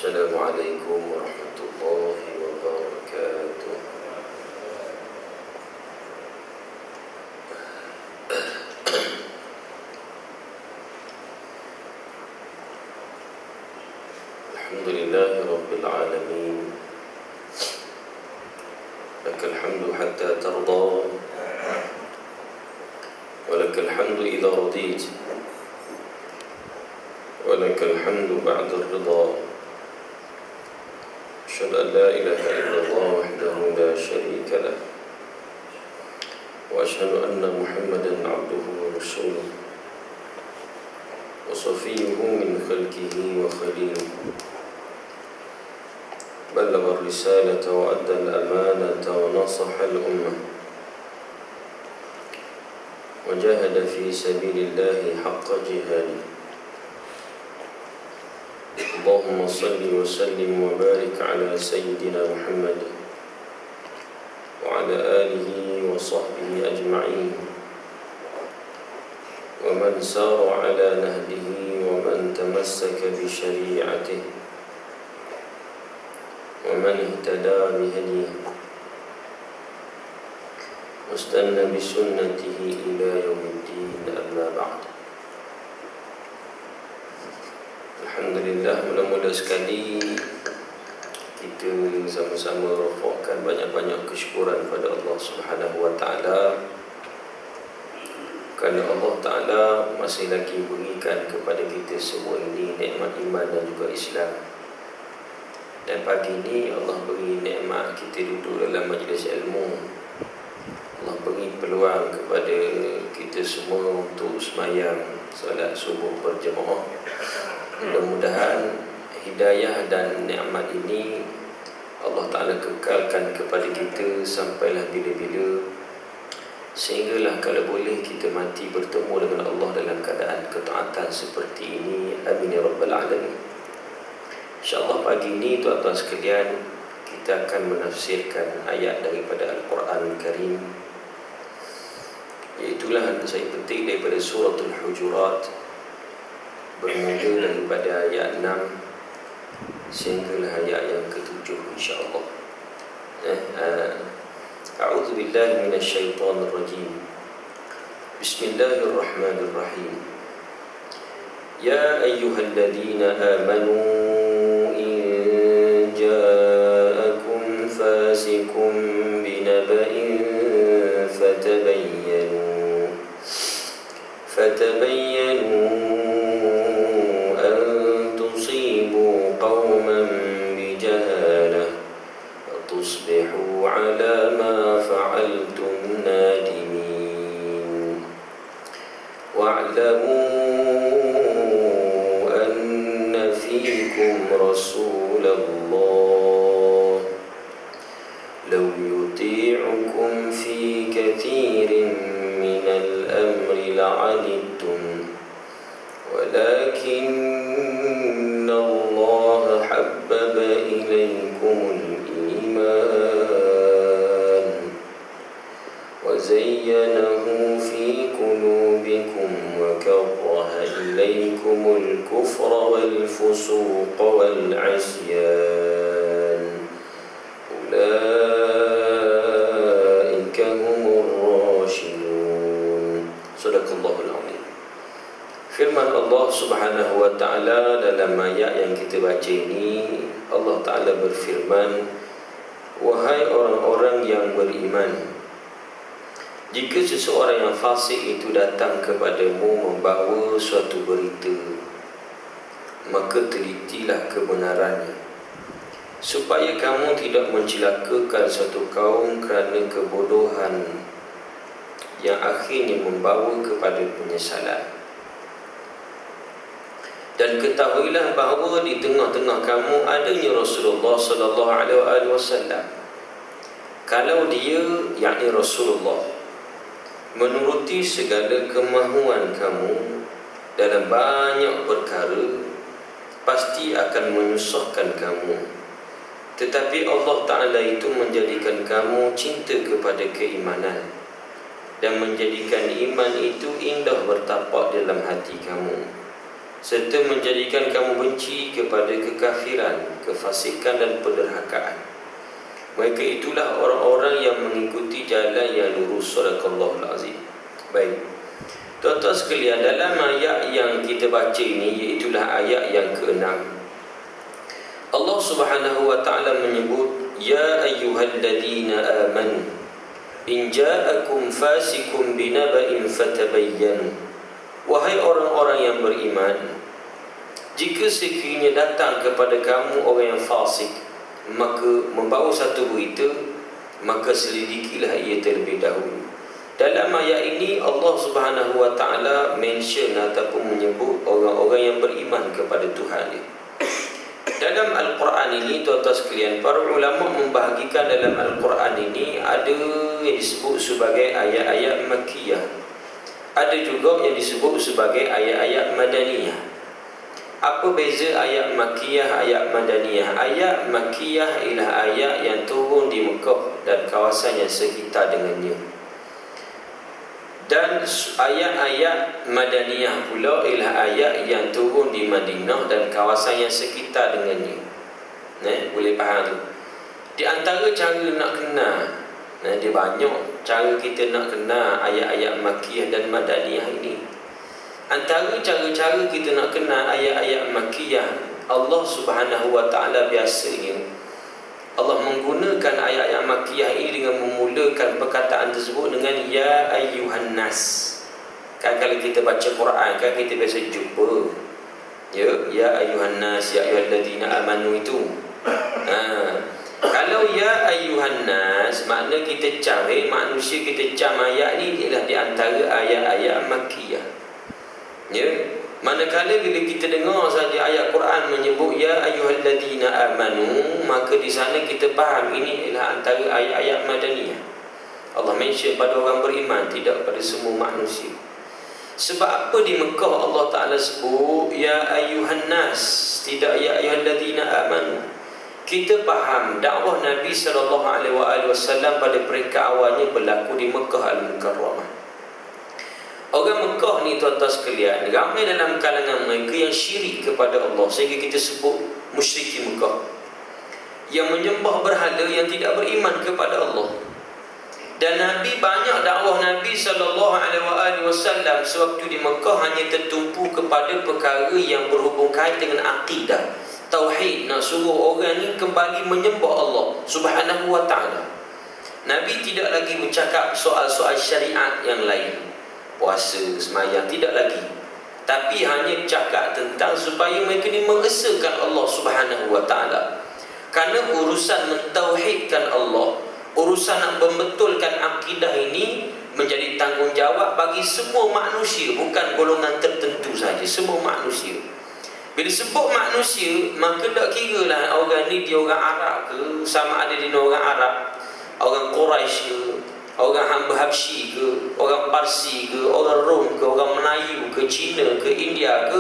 Assalamualaikum warahmatullahi wabarakatuh. Alhamdulillahi rabbil alamin. Lakal hamdu hatta tarda, wa lakal hamdu idza radit, wa lakal hamdu ba'da ar-ridha. أشهد أن لا إله إلا الله وحده لا شريك له وأشهد أن محمدا عبده ورسوله وصفيه من خلقه وخليله بلغ الرسالة وأدى الأمانة ونصح الأمة وجاهد في سبيل الله حق جهاده. اللهم صل وسلم وبارك على سيدنا محمد وعلى آله وصحبه أجمعين ومن سار على نهجه ومن تمسك بشريعته ومن اهتدى بهديه واستنى بسنته إلى يوم الدين. أما بعد. Alhamdulillah, mula-mula sekali kita sama-sama rafakkan banyak-banyak kesyukuran pada Allah Subhanahu wa taala, kerana Allah Taala masih lagi berikan kepada kita semua ini nikmat iman dan juga Islam. Dan pagi ini Allah beri nikmat kita duduk dalam majlis ilmu. Allah beri peluang kepada kita semua untuk sembahyang solat subuh berjemaah. Mudah-mudahan hidayah dan nikmat ini Allah Ta'ala kekalkan kepada kita sampailah bila-bila, sehinggalah kalau boleh kita mati bertemu dengan Allah dalam keadaan ketaatan seperti ini. Amin ya rabbal alamin. InsyaAllah pagi ini tuan-tuan sekalian, kita akan menafsirkan ayat daripada Al-Quran Karim, iaitulah saya petik daripada suratul Hujurat, bermula daripada ayat 6 sehinggalah ayat yang ke-7 insya-Allah. A'udzu billahi minasyaitonir rajim. Bismillahirrahmanirrahim. Ya ayyuhalladzina amanu in ja'akum fasiqun binaba'in fatabayyanu قوما بجهالة فتصبحوا على ما فعلتم نادمين واعلموا أن فيكم رسول الله لو يطيعكم في كثير من الأمر لعنتم ولكن الله حبب إليكم الإيمان وزينه في قلوبكم وكره إليكم الكفر والفسوق والعصيان أولئك هم الراشدون. صدق الله العظيم. Firman Allah Subhanahu wa taala dalam ayat yang kita baca ini, Allah Taala berfirman, wahai orang-orang yang beriman, jika seseorang yang fasik itu datang kepadamu membawa suatu berita, maka telitilah kebenarannya, supaya kamu tidak mencelakakan suatu kaum kerana kebodohan yang akhirnya membawa kepada penyesalan. Dan ketahuilah bahawa di tengah-tengah kamu adanya Rasulullah sallallahu alaihi wasallam. Kalau dia, yakni Rasulullah, menuruti segala kemahuan kamu dalam banyak perkara, pasti akan menyusahkan kamu. Tetapi Allah Ta'ala itu menjadikan kamu cinta kepada keimanan dan menjadikan iman itu indah bertapak dalam hati kamu. serta menjadikan kamu benci kepada kekafiran, kefasikan dan penderhakaan. Mereka itulah orang-orang yang mengikuti jalan yang lurus. Sadaqallahul azim. Baik, tuan-tuan sekalian, dalam ayat yang kita baca ini, iaitulah ayat yang ke-6, Allah Subhanahu wa ta'ala menyebut, Ya ayyuhalladzina amanu in ja'akum fasikum binaba'in fatabayyanu. Wahai orang-orang yang beriman, jika sekiranya datang kepada kamu orang yang fasik, maka membawa satu berita, maka selidikilah ia terlebih dahulu. Dalam ayat ini Allah Subhanahu wa ta'ala mention ataupun menyebut orang-orang yang beriman kepada Tuhan dia. Dalam Al-Quran ini, tuan-tuan sekalian, para ulama membahagikan dalam Al-Quran ini ada yang disebut sebagai ayat-ayat Makkiyah, ada juga yang disebut sebagai ayat-ayat Madaniyah. Apa beza ayat Makkiyah, ayat Madaniyah? Ayat Makkiyah ialah ayat yang turun di Mekah dan kawasan yang sekitar dengannya, dan ayat-ayat Madaniyah pula ialah ayat yang turun di Madinah dan kawasan yang sekitar dengannya. Boleh faham tu? Di antara cara nak kenal, dia banyak cara kita nak kenal ayat-ayat Makkiyah dan Madaniyah ini. Antara cara-cara kita nak kenal ayat-ayat Makkiyah, Allah Subhanahu wa ta'ala biasanya Allah menggunakan ayat-ayat Makkiyah ini dengan memulakan perkataan tersebut dengan Ya ayyuhan nas. Kan kalau kita baca Quran, kan kita biasa jumpa Ya ayyuhan nas, Ya ayyuhalladzina amanu itu. Kalau Ya ayyuhan nas, makna kita cari manusia, kita cam ayat ni ialah di antara ayat-ayat Makkiyah. Manakala bila kita dengar saja ayat Quran menyebut Ya ayyuhalladzina amanu, maka di sana kita faham ini ialah antara ayat-ayat Madaniyah. Allah mention pada orang beriman, tidak pada semua manusia. Sebab apa di Mekah Allah Ta'ala sebut Ya ayyuhan nas, tidak Ya ayyuhalladzina amanu? Kita faham dakwah Nabi SAW pada peringkat awalnya berlaku di Mekah Al-Mukarramah. Orang Mekah ni, tuan-tuan sekalian, ramai dalam kalangan mereka yang syirik kepada Allah, sehingga kita sebut musyrikin Mekah, yang menyembah berhala, yang tidak beriman kepada Allah. Dan Nabi, banyak dakwah Nabi SAW sewaktu di Mekah hanya tertumpu kepada perkara yang berhubung kait dengan akidah, tauhid, nak suruh orang ni kembali menyembah Allah Subhanahu wa ta'ala. Nabi tidak lagi bercakap soal-soal syariat yang lain, puasa, semayang, tidak lagi. Tapi hanya cakap tentang supaya mereka ni mengesahkan Allah Subhanahu wa ta'ala. Kerana urusan mentauhidkan Allah, urusan nak membetulkan akidah ini menjadi tanggungjawab bagi semua manusia, bukan golongan tertentu saja, semua manusia. Bila sebut manusia, maka tak kira lah orang ni dia orang Arab ke, sama ada dia orang Arab, orang Quraisy ke, orang hamba Habsyi ke, orang Parsi ke, orang Rom ke, orang Melayu ke, Cina ke, India ke,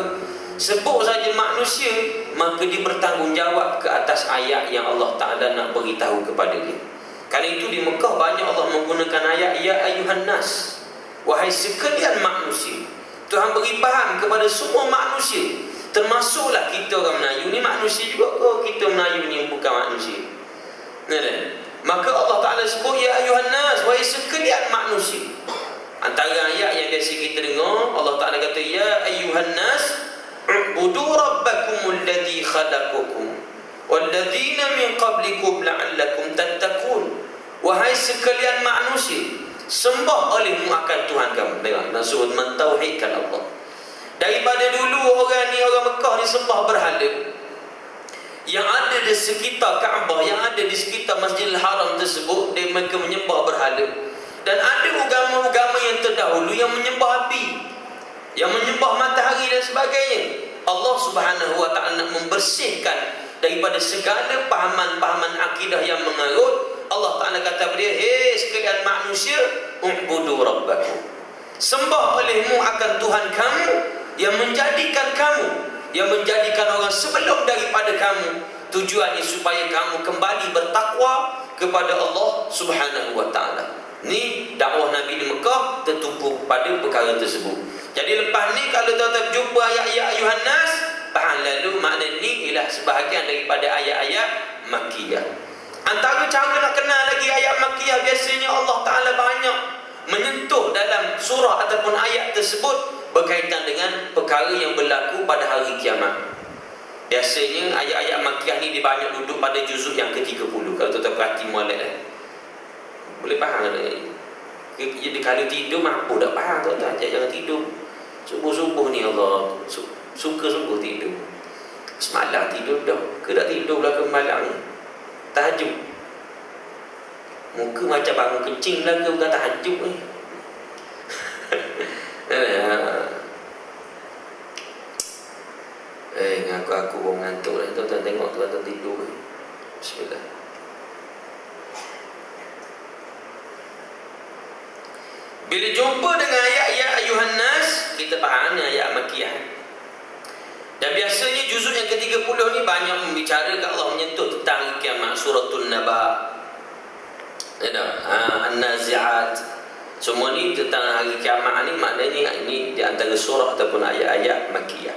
sebut saja manusia, maka dia bertanggungjawab ke atas ayat yang Allah Ta'ala nak beritahu kepada dia. Kerana itu di Mekah banyak Allah menggunakan ayat Ya ayyuhan nas, wahai sekalian manusia. Tuhan beri faham kepada semua manusia, termasuklah kita orang Melayu ni manusia juga ke, kita Melayu ni bukan manusia. Maka Allah Ta'ala sebut Ya ayyuhan nas, wahai sekalian manusia. Antara ayat yang biasa kita dengar, Allah Ta'ala kata Ya ayyuhan nas u'budu rabbakumul ladzi khalaqakum walladzina min qablikum la'allakum tattaqun. Wahai sekalian manusia, sembah olehmu akan Tuhan kamu. Tengok, maksud mentauhidkan Allah. Daripada dulu orang ni, orang Mekah ni sembah berhala. Yang ada di sekitar Kaabah, yang ada di sekitar Masjidil Haram tersebut, mereka menyembah berhala. Dan ada agama-agama yang terdahulu yang menyembah api, yang menyembah matahari dan sebagainya. Allah Subhanahu wa ta'ala nak membersihkan daripada segala pahaman-pahaman akidah yang mengarut. Allah Ta'ala kata kepada dia, hei sekalian manusia, u'budu rabbakum, sembah olehmu akan Tuhan kamu yang menjadikan kamu, yang menjadikan orang sebelum daripada kamu. Tujuannya supaya kamu kembali bertakwa kepada Allah Subhanahu wa ta'ala. Ni dakwah Nabi di Mekah tertumpu pada perkara tersebut. Jadi lepas ni kalau tuan-tuan jumpa ayat-ayat ayuhan nas, faham lalu makna ni ialah sebahagian daripada ayat-ayat Makkiyah. Antara cara nak kenal lagi ayat Makkiyah, biasanya Allah Ta'ala banyak menyentuh dalam surah ataupun ayat tersebut berkaitan dengan perkara yang berlaku pada hari kiamat. Biasanya ayat-ayat Makkiyah ni dia banyak duduk pada juzuk yang ke-30. Kalau tuan-tuan perhati molek boleh faham tak? Jadi kalau tidur mampu tak faham tuan-tuan, jangan tidur. Subuh-subuh ni Allah suka sungguh tidur. Semalam tidur dah, ke tak tidur belakang malam ni tahajud. Muka macam bangun kecing lah ke bukan tahajud ni. Ngaku-aku orang ngantuk lah. Tuan-tuan tengok tuan-tuan tidur. Bismillah. Bila jumpa dengan ayat-ayat ayuhan nas, kita faham ni ayat Makkiyah. Dan biasanya juzuk yang ke-30 ni banyak membicarakan Allah menyentuh tentang kiamat. Suratul Naba, An-Nazi'at, semua ni tentang hari kiamat ni. Maknanya ini di antara surah ataupun ayat-ayat Makkiyah.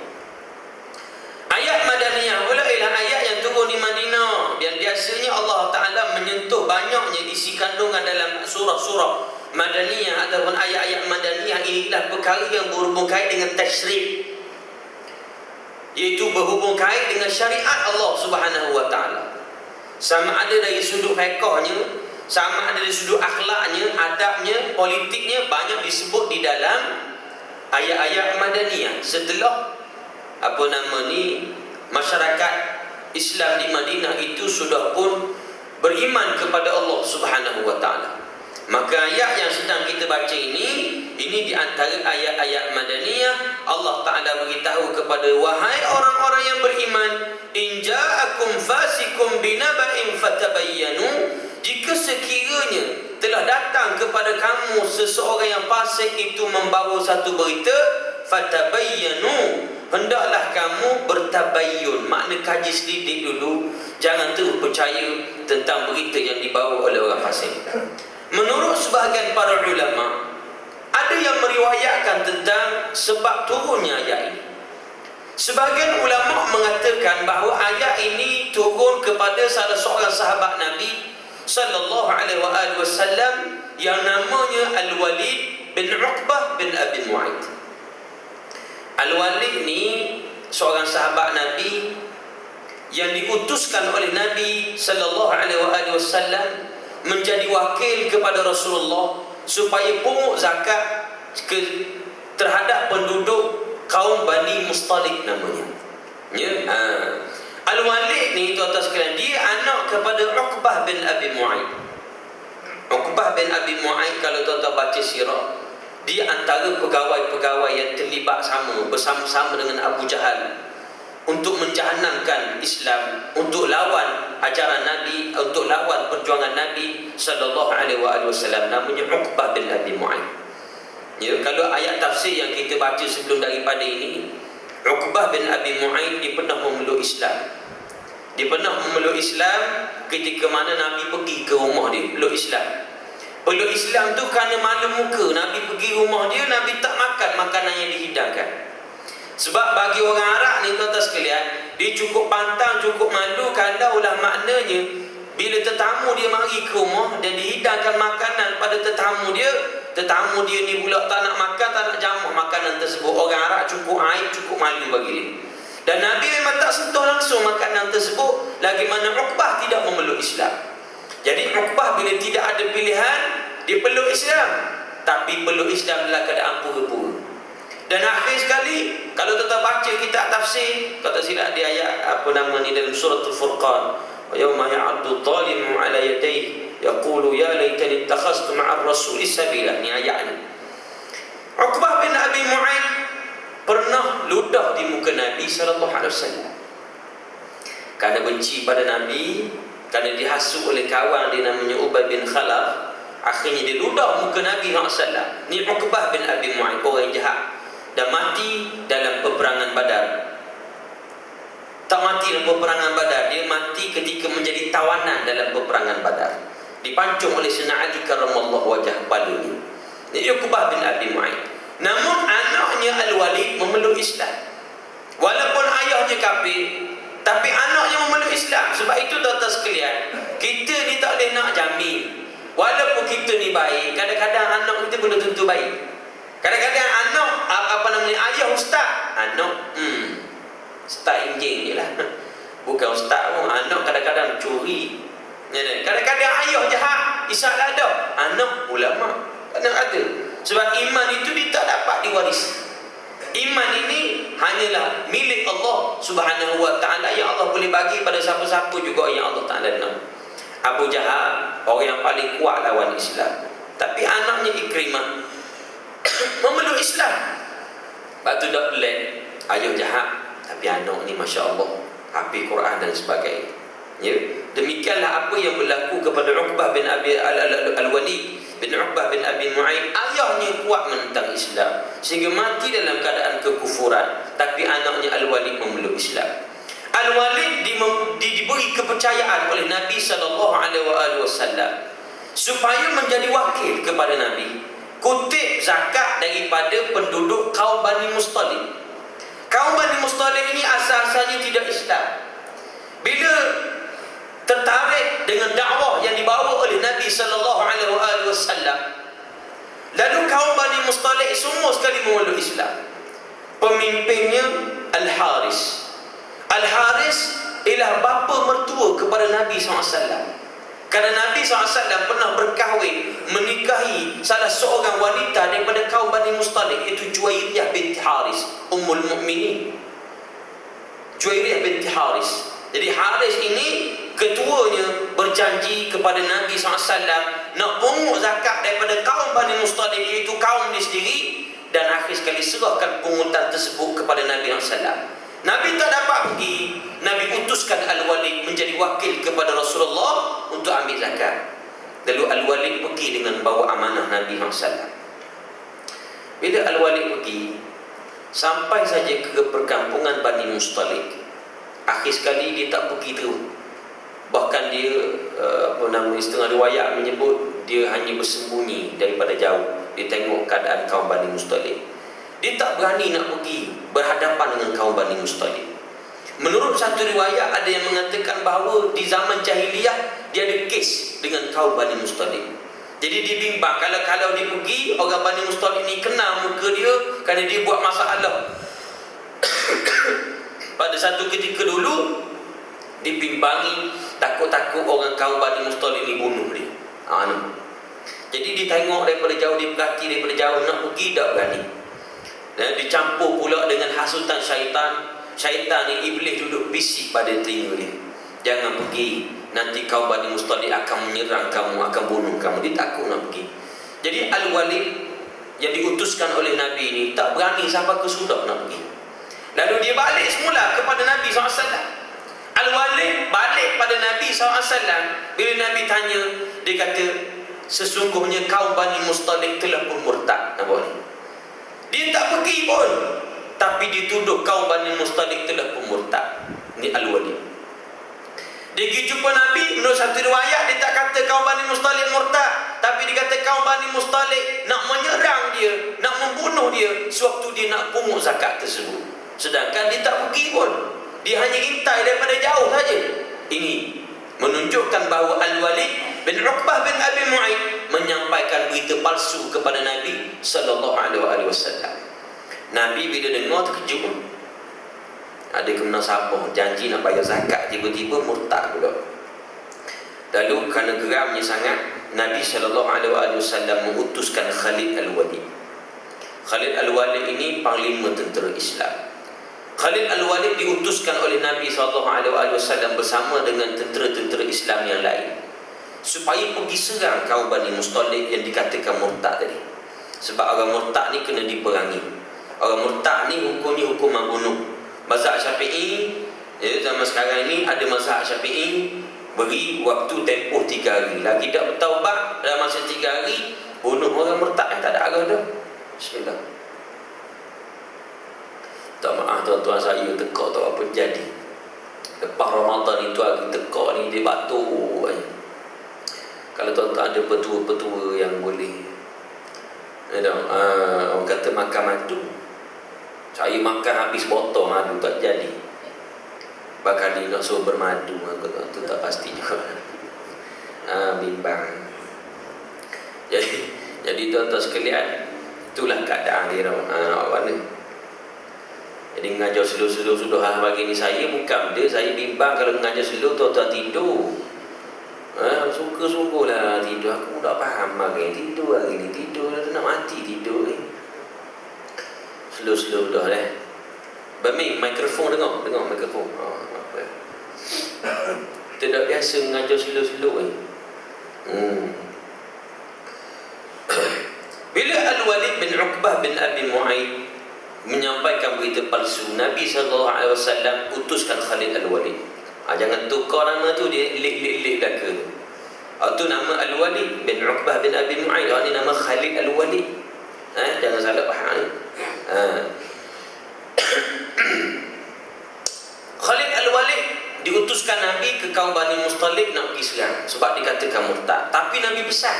Ayat Madaniyah pula ialah ayat yang turun di Madinah, dan biasanya Allah Ta'ala menyentuh banyaknya isi kandungan dalam surah-surah Madaniyah ataupun ayat-ayat Madaniyah. Inilah perkara yang berhubung kait dengan tasyri', iaitu berhubung kait dengan syariat Allah Subhanahu wa Ta'ala. Sama ada dari sudut fiqhnya, sama ada dari sudut akhlaknya, adabnya, politiknya, banyak disebut di dalam ayat-ayat Madaniyah. Setelah masyarakat Islam di Madinah itu sudah pun beriman kepada Allah Subhanahu wa Ta'ala. Maka ayat yang sedang kita baca ini di antara ayat-ayat Madaniyah. Allah Ta'ala beritahu kepada wahai orang-orang yang beriman, in ja'akum fasikum binaba'in fatabayyanu, jika sekiranya telah datang kepada kamu seseorang yang fasik itu membawa satu berita, fatabayyanu, hendaklah kamu bertabayyun. Makna kaji selidik dulu, jangan terus percaya tentang berita yang dibawa oleh orang fasik. Menurut sebahagian para ulama, ada yang meriwayatkan tentang sebab turunnya ayat ini. Sebahagian ulama mengatakan bahawa ayat ini turun kepada salah seorang sahabat Nabi sallallahu alaihi wasallam yang namanya Al-Walid bin Uqbah bin Abi Mu'aid. Al-Walid ni seorang sahabat Nabi yang diutuskan oleh Nabi sallallahu alaihi wasallam menjadi wakil kepada Rasulullah supaya pungut zakat terhadap penduduk kaum Bani Mustalik namanya. Al-Walid ni tuan-tuan sekalian, dia anak kepada Uqbah bin Abi Mu'aid. Uqbah bin Abi Mu'aid, kalau tuan-tuan baca sirah, dia antara pegawai-pegawai yang terlibat bersama-sama dengan Abu Jahal untuk menjahanamkan Islam, untuk lawan ajaran Nabi, untuk lawan perjuangan Nabi sallallahu alaihi wasallam. Namanya Uqbah bin Abi Mu'aid. Kalau ayat tafsir yang kita baca sebelum daripada ini, Uqbah bin Abi Mu'aid dia pernah memeluk Islam. Dia pernah memeluk Islam ketika mana Nabi pergi ke rumah dia, peluk Islam. Peluk Islam tu kerana malu muka. Nabi pergi rumah dia, Nabi tak makan makanan yang dihidangkan. Sebab bagi orang Arab ni tuan-tuan sekalian, dia cukup pantang, cukup malu kalaulah maknanya bila tetamu dia mari ke rumah dan dihidangkan makanan pada tetamu dia ni pula tak nak makan, tak nak jamak makanan tersebut. Orang Arab cukup aib, cukup malu bagi dia. Dan Nabi memang tak sentuh langsung makanan tersebut, lagi mana Uqbah tidak memeluk Islam. Jadi Uqbah bila tidak ada pilihan, dia peluk Islam, tapi peluk Islam dalam keadaan pura-pura. Dan akhir sekali, kalau kita baca kitab tafsir, kata silap di ayat dalam surah Al-Furqan, wa yawma ya'addu adh-dhalimu 'ala yadayhi yaqulu ya laitani ittakhadhtu ma'ar rasuli sabila. Ni ayat ni. Uqbah bin Abi Mu'aid pernah ludah di muka Nabi sallallahu alaihi wasallam. Kerana benci pada Nabi, kerana dihasut oleh kawan dia namanya Ubay bin Khalaf, akhirnya dia ludah muka Nabi sallallahu alaihi wasallam. Ni Uqbah bin Abi Mu'aid, orang yang jahat, dan mati dalam peperangan Badar. Tak mati dalam peperangan Badar, dia mati ketika menjadi tawanan dalam peperangan Badar. dipancung oleh Sayyidina Ali karramallahu wajah kepalanya. Ini Uqbah bin Abi Mu'ayyid. Namun anaknya Al-Walid memeluk Islam. Walaupun ayahnya kafir, tapi anaknya memeluk Islam. Sebab itu tuan-tuan sekalian, kita ni tak boleh nak jamin. Walaupun kita ni baik, kadang-kadang anak kita belum tentu baik. Kadang-kadang anak ayah ustaz, anak ustaz injing je lah. Bukan ustaz pun, anak kadang-kadang curi. Kadang-kadang ayah jahat, isyak lada, anak ulama. Kadang ada. Sebab iman itu dia tak dapat diwarisi. Iman ini hanyalah milik Allah Subhanahu wa ta'ala, yang Allah boleh bagi pada siapa-siapa juga yang Allah Ta'ala nak. Abu Jahal, orang yang paling kuat lawan Islam, tapi anaknya Ikrimah memeluk Islam. Lepas tu dah pelik, ayah jahat, tapi anak ni Masya Allah hafal Quran dan sebagainya. Ya, demikianlah apa yang berlaku kepada Uqbah bin Abi Al-Walid bin Uqbah bin Abi Mu'ayyid. Ayahnya kuat menentang Islam sehingga mati dalam keadaan kekufuran, tapi anaknya Al-Walid memeluk Islam. Al-Walid diberi kepercayaan oleh Nabi SAW supaya menjadi wakil kepada Nabi, kutip zakat daripada penduduk kaum Bani Mustalik. Kaum Bani Mustalik ini asal-asalnya tidak Islam. Bila tertarik dengan dakwah yang dibawa oleh Nabi SAW, lalu kaum Bani Mustalik semua sekali memeluk Islam. Pemimpinnya Al-Haris. Al-Haris ialah bapa mertua kepada Nabi SAW. Kerana Nabi SAW pernah berkahwin, menikahi salah seorang wanita daripada kaum Bani Mustalik, iaitu Juwairiyah binti Haris, Ummul Mukminin. Juwairiyah binti Haris. Jadi Haris ini ketuanya berjanji kepada Nabi SAW nak pungut zakat daripada kaum Bani Mustalik, iaitu kaum dia sendiri, dan akhir sekali serahkan pungutan tersebut kepada Nabi SAW. Nabi tak dapat pergi. Nabi utuskan Al-Walid menjadi wakil kepada Rasulullah untuk ambil zakat. Lalu Al-Walid pergi dengan bawa amanah Nabi SAW. Bila Al-Walid pergi, sampai saja ke perkampungan Bani Mustalik, akhir sekali dia tak pergi terus. Bahkan dia setengah riwayat menyebut dia hanya bersembunyi daripada jauh. Dia tengok keadaan kaum Bani Mustalik. Dia tak berani nak pergi berhadapan dengan kaum Bani Mustalik. Menurut satu riwayat, ada yang mengatakan bahawa di zaman jahiliyah dia ada kes dengan kaum Bani Mustalik. Jadi dia bimbang, kalau dia pergi, orang Bani Mustalik ni kenal muka dia kerana dia buat masalah. Pada satu ketika dulu, dibimbangi, takut-takut orang kaum Bani Mustalik ni bunuh dia. Jadi dia tengok daripada jauh, dia perhati daripada jauh, nak pergi tak berani. Dan dicampur pula dengan hasutan syaitan. Syaitan ni, iblis duduk bisik pada telinga dia, jangan pergi, nanti kaum Bani Mustalik akan menyerang kamu, akan bunuh kamu. Dia takut nak pergi. Jadi Al-Walid yang diutuskan oleh Nabi ni tak berani sampai ke sudah nak pergi. Lalu dia balik semula kepada Nabi SAW. Al-Walid balik pada Nabi SAW. Bila Nabi tanya, dia kata, sesungguhnya kaum Bani Mustalik telah pun murtad. Nampak ni? Dia tak pergi pun, tapi dituduh kaum Bani Mustalik telah pun murtad. Ini Al-Walid. Dia pergi jumpa Nabi, menurut satu riwayat dia tak kata kaum Bani Mustalik murtad, tapi dia kata kaum Bani Mustalik nak menyerang dia, nak membunuh dia sewaktu dia nak pungut zakat tersebut. Sedangkan dia tak pergi pun, dia hanya intai daripada jauh saja. Ini menunjukkan bahawa Al-Walid bin Uqbah bin Abi Mu'ayyid menyampaikan berita palsu kepada Nabi SAW. Nabi bila dengar terkejut. Ada kena sabar, janji nak bayar zakat, tiba-tiba murtad pula. Lalu kerana geramnya sangat, Nabi SAW mengutuskan Khalid Al-Walid. Khalid Al-Walid ini panglima tentera Islam. Khalid Al-Walid diutuskan oleh Nabi SAW bersama dengan tentera-tentera Islam yang lain supaya pergi serang kaum Bani Mustalik yang dikatakan murtad tadi. Sebab orang murtad ni kena diperangi. Orang murtad ni hukumnya hukum membunuh. Mazhab Syafi'i, zaman sekarang ni ada mazhab Syafi'i beri waktu tempoh 3 hari. Lagi tak bertaubat dalam masa 3 hari, bunuh orang murtad yang tak ada arah dah. Bismillah. Tak maaf tuan-tuan, saya tekak tak apa jadi. Lepas Ramadan itu hari tekak ni dia batuk. Kalau tuan-tuan ada petua-petua yang boleh, orang kata makan madu, saya makan habis botol madu tak jadi. Bakal dia nak suruh bermadu, tu tak pasti juga. Bimbang. Jadi tuan-tuan sekalian, itulah keadaan dia mana. Jadi mengajar slow-slow sudah pagi ni saya bukan dia, saya bimbang kalau mengajar slow tuan-tuan tidur. Suka-suka lah tidur. Aku tak faham hari ni tidur, hari ni tidur, nak mati tidur ni. Slow-slow dah lah. Bami, mikrofon dengar mikrofon. Apa? Tidak biasa mengajar slow-slow ni. Bila Al-Walid bin Uqbah bin Abi Mu'aid menyampaikan berita palsu, Nabi SAW utuskan Khalid Al-Walid. Jangan tukar nama tu, dia lik belaka. Tu nama Al-Walid bin Uqbah bin Abi Mu'aid, ni nama Khalid Al-Walid. Jangan salah faham. Khalid Al-Walid diutuskan Nabi ke kaum Bani Mustalik nak pergi serang sebab dikatakan murtad. Tapi Nabi pesan,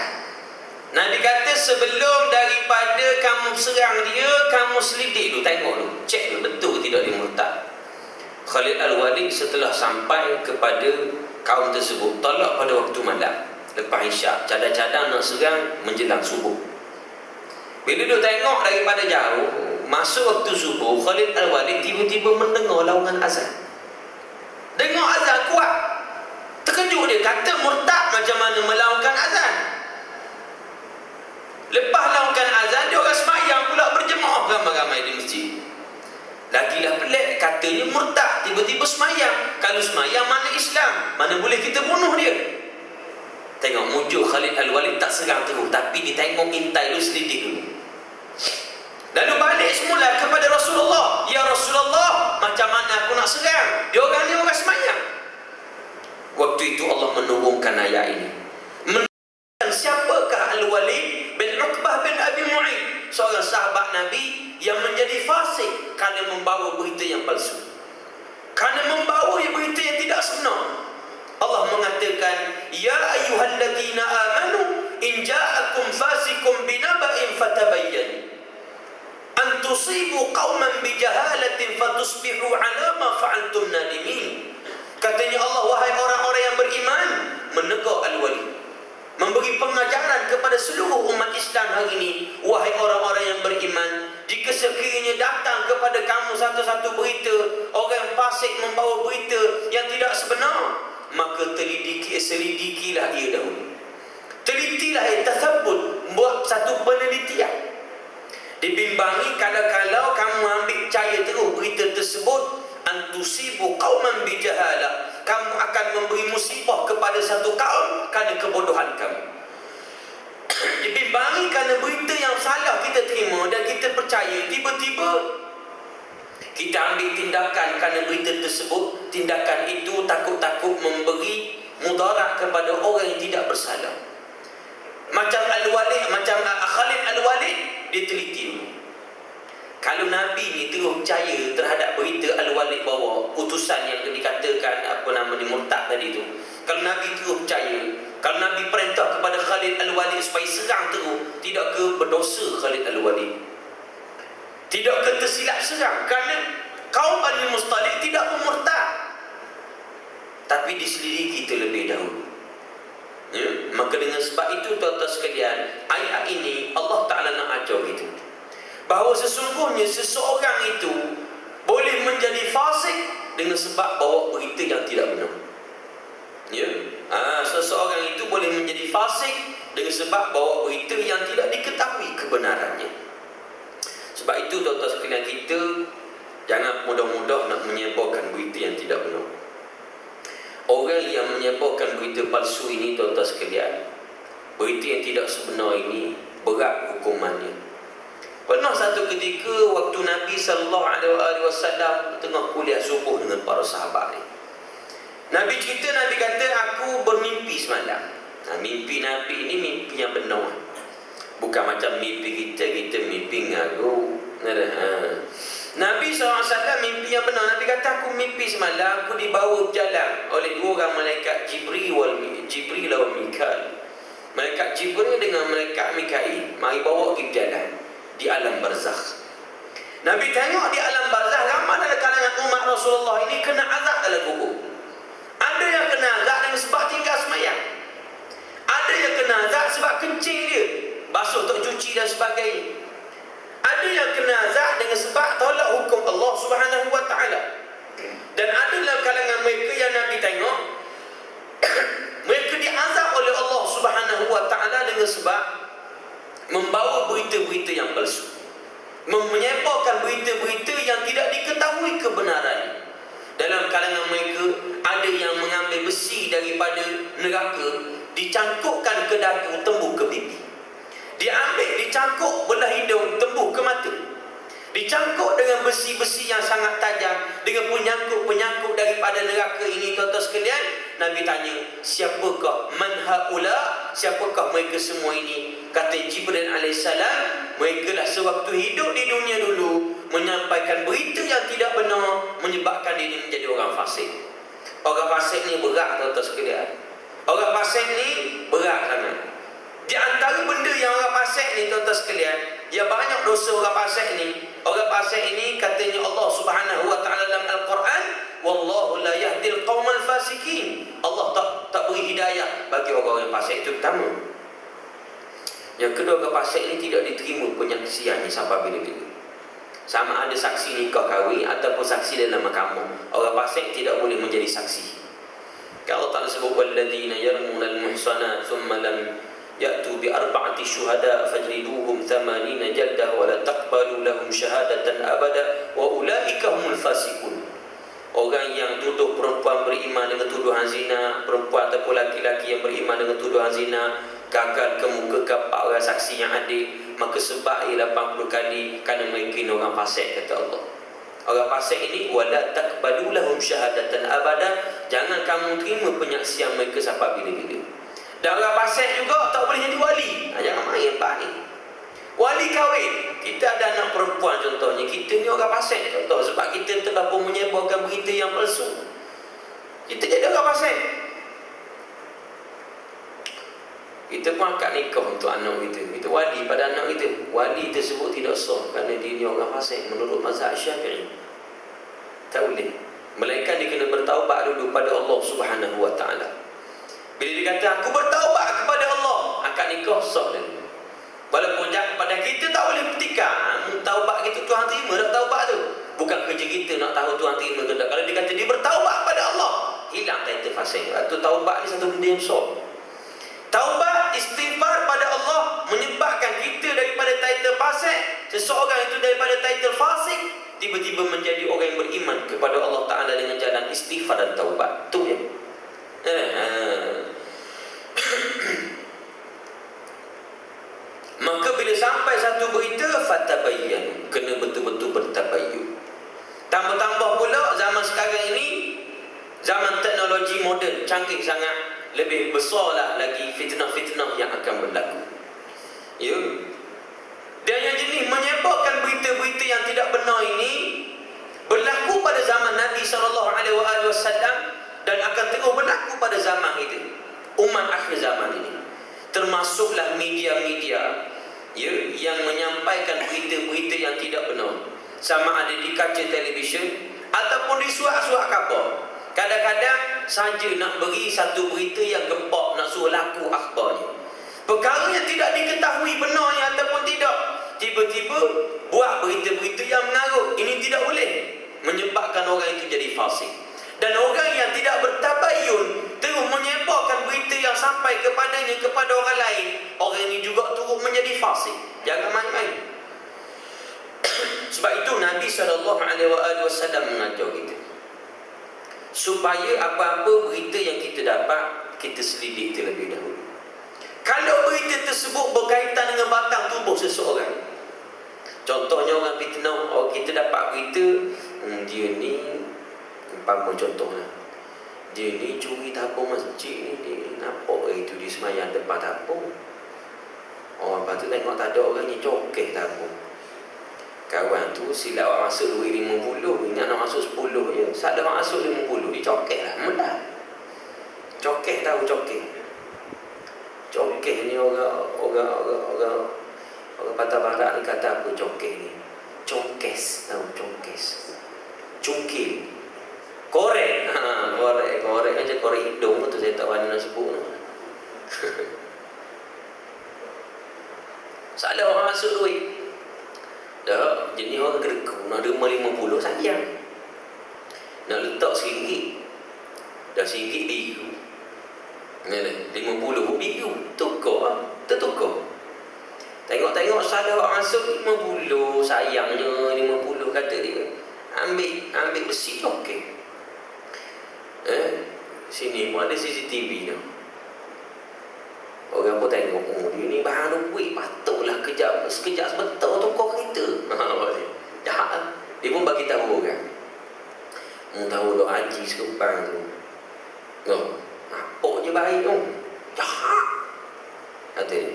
Nabi kata sebelum daripada kamu serang dia, kamu selidik dulu, tengok dulu, cek dulu betul tidak dia murtad. Khalid Al-Walid setelah sampai kepada kaum tersebut, tolak pada waktu malam lepas isyak, cadang-cadang nak serang menjelang subuh. Bila dia tengok daripada jauh, masuk waktu subuh, Khalid Al-Walid tiba-tiba mendengar laungan azan. Dengar azan kuat, terkejut dia, kata murtad macam mana melaungkan azan. Lepas laungkan azan, dia orang semayang pula berjemaah ramai-ramai di masjid. Lagilah pelik, katanya murtad, tiba-tiba semayang. Kalau semayang mana Islam, mana boleh kita bunuh dia. Tengok muncul Khalid Al-Walid, tak serang terus, tapi dia tengok intai dulu, selidik dulu. Lalu balik semula kepada Rasulullah. Ya Rasulullah, macam mana aku nak serang? Dia orang ni orang semayang. Waktu itu Allah menurunkan ayat ini. Siapakah Al-Walid bin Uqbah bin Abi Mu'aid? Seorang sahabat Nabi yang menjadi fasik kerana membawa berita yang palsu, kerana membawa berita yang tidak sebenar. Allah mengatakan, ya ayyuhalladzina amanu in ja'akum fasikum binaba'in fatabayyanu an tusibu qauman bijahalatin fatusbihu 'ala ma fa'altum nadimin. Katanya Allah, wahai orang-orang yang beriman, menegur Al-Walid, memberi pengajaran kepada seluruh umat Islam hari ini. Wahai orang-orang yang beriman, jika sekiranya datang kepada kamu satu-satu berita, orang yang fasik membawa berita yang tidak sebenar, maka selidikilah ia dahulu. Telitilah ia, tasabut, buat satu penelitian. Dibimbangi kalau kamu ambil percaya terus berita tersebut, antusibu qauman bijahalah, kamu akan memberi musibah kepada satu kaum kerana kebodohan kamu. Dibimbangi kerana berita yang salah kita terima dan kita percaya, tiba-tiba kita ambil tindakan kerana berita tersebut. Tindakan itu takut-takut memberi mudarat kepada orang yang tidak bersalah. Macam Al-Walid, macam Khalid Al-Walid, dia teliti dulu. Kalau Nabi ni terus percaya terhadap berita Al-Walid bawa utusan yang dikatakan murtad tadi tu, kalau Nabi terus percaya, kalau Nabi perintah kepada Khalid Al-Walid supaya serang terus, tidak ke berdosa Khalid Al-Walid? Tidak ke tersilap serang? Kerana kaum Bani Mustalik tidak murtad, tapi diselidiki terlebih dahulu. Maka dengan sebab itu tuan-tuan sekalian, ayat ini Allah Ta'ala nak ajar kita bahawa sesungguhnya seseorang itu boleh menjadi fasik dengan sebab bawa berita yang tidak benar. Seseorang itu boleh menjadi fasik dengan sebab bawa berita yang tidak diketahui kebenarannya. Sebab itu tuan-tuan sekalian, kita jangan mudah-mudah nak menyebarkan berita yang tidak benar. Orang yang menyebarkan berita palsu ini, tuan-tuan sekalian, berita yang tidak sebenar ini, berat hukumannya. Pernah satu ketika waktu Nabi SAW tengah kuliah subuh dengan para sahabat ni, Nabi cerita, Nabi kata, aku bermimpi semalam. Mimpi Nabi ini mimpi yang benar, bukan macam mimpi kita mimpi ngaru. Nabi SAW mimpi yang benar. Nabi kata, aku mimpi semalam, aku dibawa berjalan oleh dua orang malaikat, Jibril dan Mikal. Malaikat Jibril dengan malaikat Mikail mari bawa pergi berjalan di alam barzakh. Nabi tengok di alam barzakh ramai dalam kalangan umat Rasulullah ini kena azab dalam kubur. Ada yang kena azab dengan sebab tinggal semayang. Ada yang kena azab sebab kencing dia, basuh tak cuci dan sebagainya. Ada yang kena azab dengan sebab tolak hukum Allah Subhanahu wa taala. Dan ada dalam kalangan mereka yang Nabi tengok mereka diazab oleh Allah Subhanahu wa taala dengan sebab membawa berita-berita yang palsu, menyebarkan berita-berita yang tidak diketahui kebenarannya. Dalam kalangan mereka ada yang mengambil besi daripada neraka, dicangkukkan ke dagu, tembus ke pipi. Dia ambil, dicangkuk belah hidung, tembus ke mata. Dicangkuk dengan besi-besi yang sangat tajam, dengan penyangkut-penyangkut daripada neraka ini. Tuan-tuan sekalian, Nabi tanya, siapakah man haula? Siapakah mereka semua ini? Kata Jibril alaihissalam, mereka lah sewaktu hidup di dunia dulu menyampaikan berita yang tidak benar, menyebabkan diri menjadi orang fasik. Orang fasik ni berat, tuan-tuan sekalian. Orang fasik ni berat sangat. Di antara benda yang orang fasik ni, tuan-tuan sekalian, ya banyak dosa orang fasik ni. Orang fasik ini katanya Allah Subhanahu wa taala dalam Al-Quran, wallahu la yahdil qaumal fasikin. Allah tak beri hidayah bagi orang yang fasik. Itu pertama. Yang kedua, orang fasik ini tidak diterima penyaksiannya sampai bila-bila. Sama ada saksi nikah kahwin ataupun saksi dalam mahkamah, orang fasik tidak boleh menjadi saksi. Kalau Allah Taala sebut walladzina yarmunal muhsanat thumma lam ya'tu bi arba'ati syuhada fajliduhum 80 jaldah wa la taqbalu lahum syahadatan abada wa ulaika humul fasiqun. Orang yang tuduh perempuan beriman dengan tuduhan zina, perempuan ataupun laki-laki yang beriman dengan tuduhan zina, gagal kemukakan 4 orang saksi yang adil, maka sebaik 80 kali kerana mereka ini orang fasik, kata Allah. Orang fasik ini wala taqbalu lahum syahadatan abada, jangan kamu terima penyaksian mereka sampai bila-bila. Dan orang fasik juga tak boleh jadi wali. Jangan main pak ni. Wali kahwin, kita ada anak perempuan contohnya, kita ni orang fasik contoh, sebab kita telah pun menyebarkan berita yang palsu, kita jadi orang fasik. Kita pun akad nikah untuk anak kita, kita wali pada anak kita. Wali tersebut tidak sah kerana dia ni orang fasik menurut mazhab Syafi'i. Tak boleh. Melainkan dia kena bertaubat dulu pada Allah Subhanahu wa taala. Bila dia kata aku bertaubat kepada Allah, akad nikah sah dia. Walaupun pada kita tak boleh petikan taubat kita Tuhan terima tak taubat tu. Bukan kerja kita nak tahu Tuhan terima ke tak. Kalau dia kata dia bertaubat pada Allah, hilang title fasik. Itu taubat ni satu benda yang besar. Taubat, istighfar pada Allah menyebabkan kita daripada title fasik, seseorang itu daripada title fasik, tiba-tiba menjadi orang yang beriman kepada Allah Ta'ala dengan jalan istighfar dan taubat. Itu ya. Maka bila sampai satu berita, fatabayyan, kena betul-betul bertabayyun. Tambah-tambah pula zaman sekarang ini, zaman teknologi moden canggih sangat, lebih besarlah lagi fitnah-fitnah yang akan berlaku. Ya. Dan yang jenis menyebarkan berita-berita yang tidak benar ini berlaku pada zaman Nabi SAW dan akan terus berlaku pada zaman itu, umat akhir zaman ini. Termasuklah media-media ya, yang menyampaikan berita-berita yang tidak benar, sama ada di kaca televisyen ataupun di surat-surat khabar. Kadang-kadang saja nak beri satu berita yang gempak, nak suruh laku akhbarnya, perkara yang tidak diketahui benarnya ataupun tidak, tiba-tiba buat berita-berita yang mengarut. Ini tidak boleh, menyebabkan orang itu jadi fasik. Dan orang yang tidak bertabayyun terus menyebarkan berita yang sampai kepadanya kepada orang lain, orang ini juga turut menjadi fasik. Jangan main-main. Sebab itu Nabi SAW mengajar kita supaya apa-apa berita yang kita dapat, kita selidik terlebih dahulu. Kalau berita tersebut berkaitan dengan batang tubuh seseorang, contohnya orang fitnah, kita dapat berita dia ni, umpama contohlah, dia ni curi tabung masjid ni, dia nampak itu dia semayang depan tabung. Lepas tu tengok tak ada orang ni cokeh tabung. Kawan tu silap awak masuk duit 50, ingat nak masuk 10 je. Saat dah masuk 50, dia cokeh lah. Mudah. Cokeh tahu cokeh. Cokeh ni orang Patah Barat ni kata apa cokeh ni? Congkes, tahu congkes. Cungkil. Korek. Korek aja korek hidung tu saya tak berani nak sebut. Salah orang masuk duit. Dah, jenis orang gerku nak derma 50 sayang. Nak letak RM1. Dah RM1 biru. Ni 50 pun biru. Tukar. Tertukar. Tengok-tengok salah orang masuk 50. Sayangnya 50 kata dia. Ambil besi okey. Sini pun ada CCTV tu. Orang pun tengok, dia ni bahan duit, patutlah sekejap sebentar tukar kereta. Jahat lah. Dia pun bagi tahu kan. Tahu Dok Haji Sekepang tu. Apa je baik tu. Jahat. Kata dia.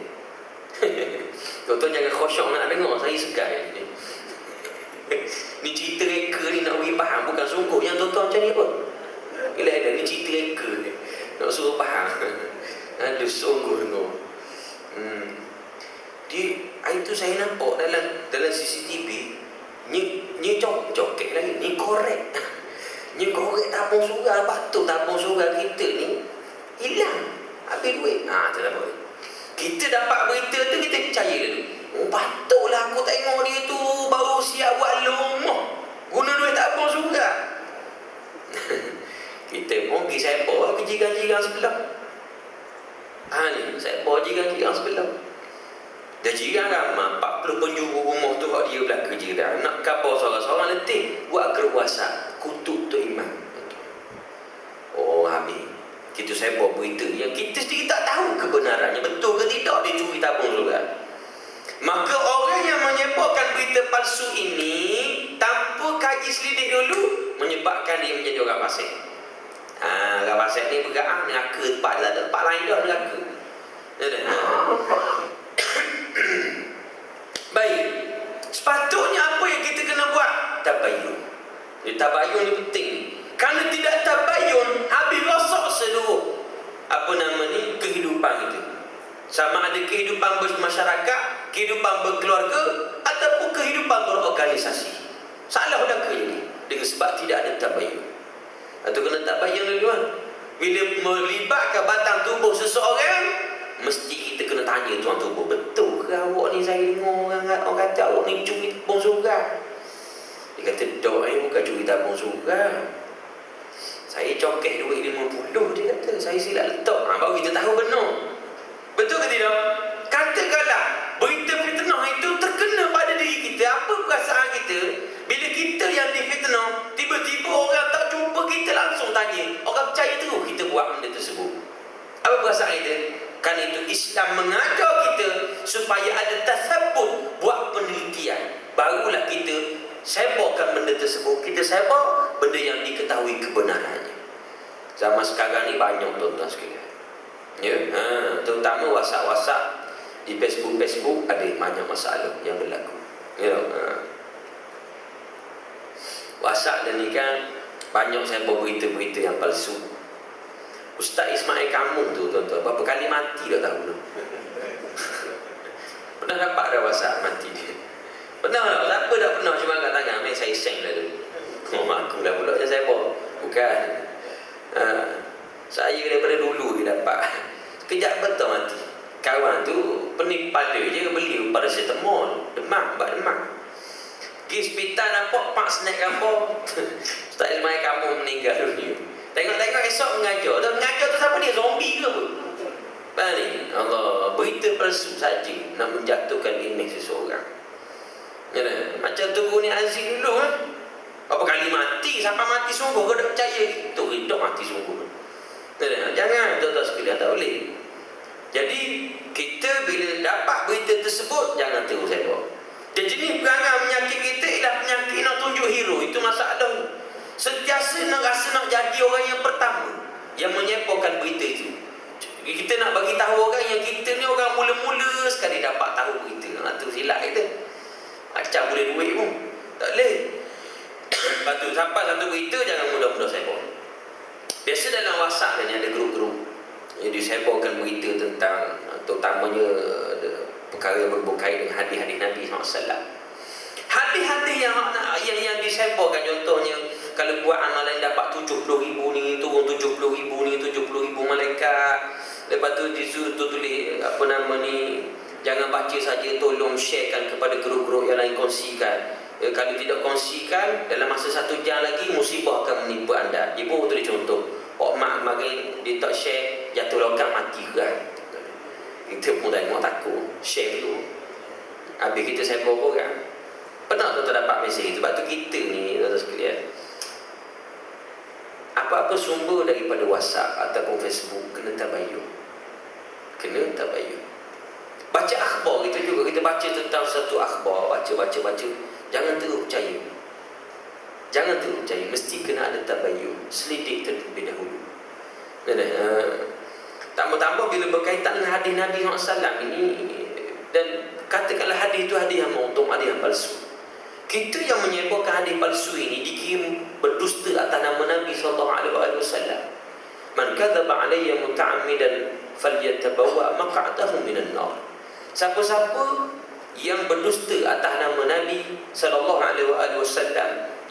Tuan-tuan jangan khusyuk nak dengar, saya segai. Ni cerita reka ni nak bagi faham, bukan sungguh yang tuan-tuan cari apa. Bila ada ni cerita reka ni nak suruh faham. Aduh sungguh dengar. Itu saya nampak dalam CCTV ni cokek lagi, ni korek. Ni korek tabung surat, patut tabung surat kita ni hilang habis duit. Tak apa. Kita dapat berita tu kita percaya dulu. Patutlah aku tengok dia tu baru siap buat rumah. Guna duit tabung surat. Kita pun pergi sepa jiran-jiran sebelah. Ni sepa jiran-jiran sebelah. Dah jiran ramai 40 penjuru rumah tu hak dia belaka jiran. Nak khabar seorang-seorang letih buat grup WhatsApp kutuk Tok Imam. Habis. Kita sepa berita yang kita sendiri tak tahu kebenarannya betul ke tidak dia curi tabung surat. Maka orang yang menyebarkan berita palsu ini tanpa kaji selidik dulu menyebabkan dia menjadi orang fasik. Orang fasik ni bergerak neraka tempat dia ada, tempat lain dah neraka. Baik. Sepatutnya apa yang kita kena buat? Tabayyun. Tabayyun ni penting. Kalau tidak tabayyun, habis rosak seluruh kehidupan kita. Sama ada kehidupan bermasyarakat, kehidupan berkeluarga ataupun kehidupan berorganisasi. Salah belaka ini dengan sebab tidak ada tabayyun. Atau kena tabayyun dulu kan. Bila melibatkan batang tubuh seseorang, mesti kita kena tanya tuan tubuh, betul ke awak ni, saya dengar orang kata awak ni curi tabung surat. Dia kata, dok bukan curi tabung surat, saya cokeh duit 50, dia kata. Saya silap letak. Baru kita tahu benar. Betul ke tidak? Katakanlah berita fitnah itu terkena pada diri kita. Apa perasaan kita? Bila kita yang difitnah, tiba-tiba orang tak jumpa kita, langsung tanya. Orang percaya terus kita buat benda tersebut. Apa perasaan kita? Kan itu Islam mengajar kita supaya ada tasabbut, buat penelitian. Barulah kita sebarkan benda tersebut. Kita sebar benda yang diketahui kebenarannya. Zaman sekarang ni banyak tuan-tuan sekalian. Terutama WhatsApp di Facebook ada banyak masalah yang berlaku. WhatsApp dan ni kan banyak sebar berita-berita yang palsu. Ustaz Ismail Kamung tu tuan-tuan berapa kali mati dah tahu tu. Pernah dapat dah WhatsApp mati dia. Pernah tak? Siapa dah pernah cuma angkat tangan? Saya send dah dulu. Aku dah pula je saya bawa. Bukan. Saya daripada dulu dia dapat. Kejap betul mati. Kawan tu pening kepala je beli paracetamol. Demam. Pergi hospital nampak pak snack gambar. Ustaz Ismail Kamung meninggal dunia. Tengok-tengok esok mengajar. Dan mengajar tu siapa dia? Zombie ke apa? Balik. Allah. Berita palsu saja nak menjatuhkan imej seseorang. Macam Tunggu ni Aziz dulu kan. Berapa kali mati, sampai mati sungguh kau tak percaya itu hidup mati sungguh. Jangan tuan-tuan sekalian, tak boleh. Jadi kita bila dapat berita tersebut jangan terus sebar. Dan jenis perangai penyakit kita ialah penyakit nak tunjuk hero. Itu masalah. Sentiasa nak rasa nak jadi orang yang pertama yang menyebarkan berita itu. Kita nak bagi tahu orang yang kita ni orang mula-mula sekali dapat tahu berita. Tu silap kita. Macam boleh duit pun tak boleh. Lepas tu sampai satu berita jangan mudah-mudah sebar. Biasa dalam WhatsApp ni ada grup-grup. Jadi saya bawakan berita tentang terutamanya perkara yang berkait dengan hadis-hadis Nabi SAW. Hadis-hadis yang disebarkan, contohnya kalau buat amalan dapat 70,000 ni, turun 70,000 ni, 70,000 malaikat. Lepas tu disuruh tulis apa nama ni, jangan baca saja, tolong sharekan kepada grup-grup yang lain, kongsikan. Kalau tidak kongsikan, dalam masa 1 jam lagi musibah akan menimpa anda. Ibu tulis contoh, mak kemarin dia tak share, jatuh logam mati kan. Kita pun tengok takut, share dulu. Habis kita sembang orang. Pernah tu tak dapat mesej. Sebab tu kita ni, tuan-tuan sekalian, apa-apa sumber daripada WhatsApp ataupun Facebook, kena tabayun. Kena tabayun. Baca akhbar kita juga, kita baca tentang satu akhbar, baca. Jangan terus percaya. Jangan terus percaya, mesti kena ada tabayun, selidik terlebih dahulu. Tambah-tambah bila berkaitan dengan hadis Nabi SAW ini, dan katakanlah hadis itu hadis yang maudhu', hadis yang palsu. Kita yang menyebarkan hadis palsu ini dikira berdusta atas nama Nabi SAW. Man kadzaba alayya muta'ammidan falyatabawwa maq'adahu minan nar. Siapa-siapa yang berdusta atas nama Nabi SAW,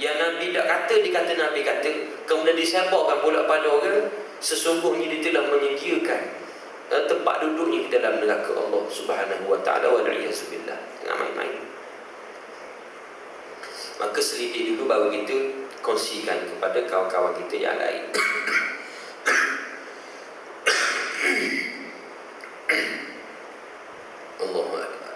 yang Nabi tak kata, dikata Nabi kata, kemudian disebarkan pula pada orang, sesungguhnya dia telah menyediakan tempat duduknya di dalam neraka Allah Subhanahu wa ta'ala, wa na'udzubillah. Jangan main-main. Maka selidik dulu, baru kita kongsikan kepada kawan-kawan kita yang lain. Allahu akbar.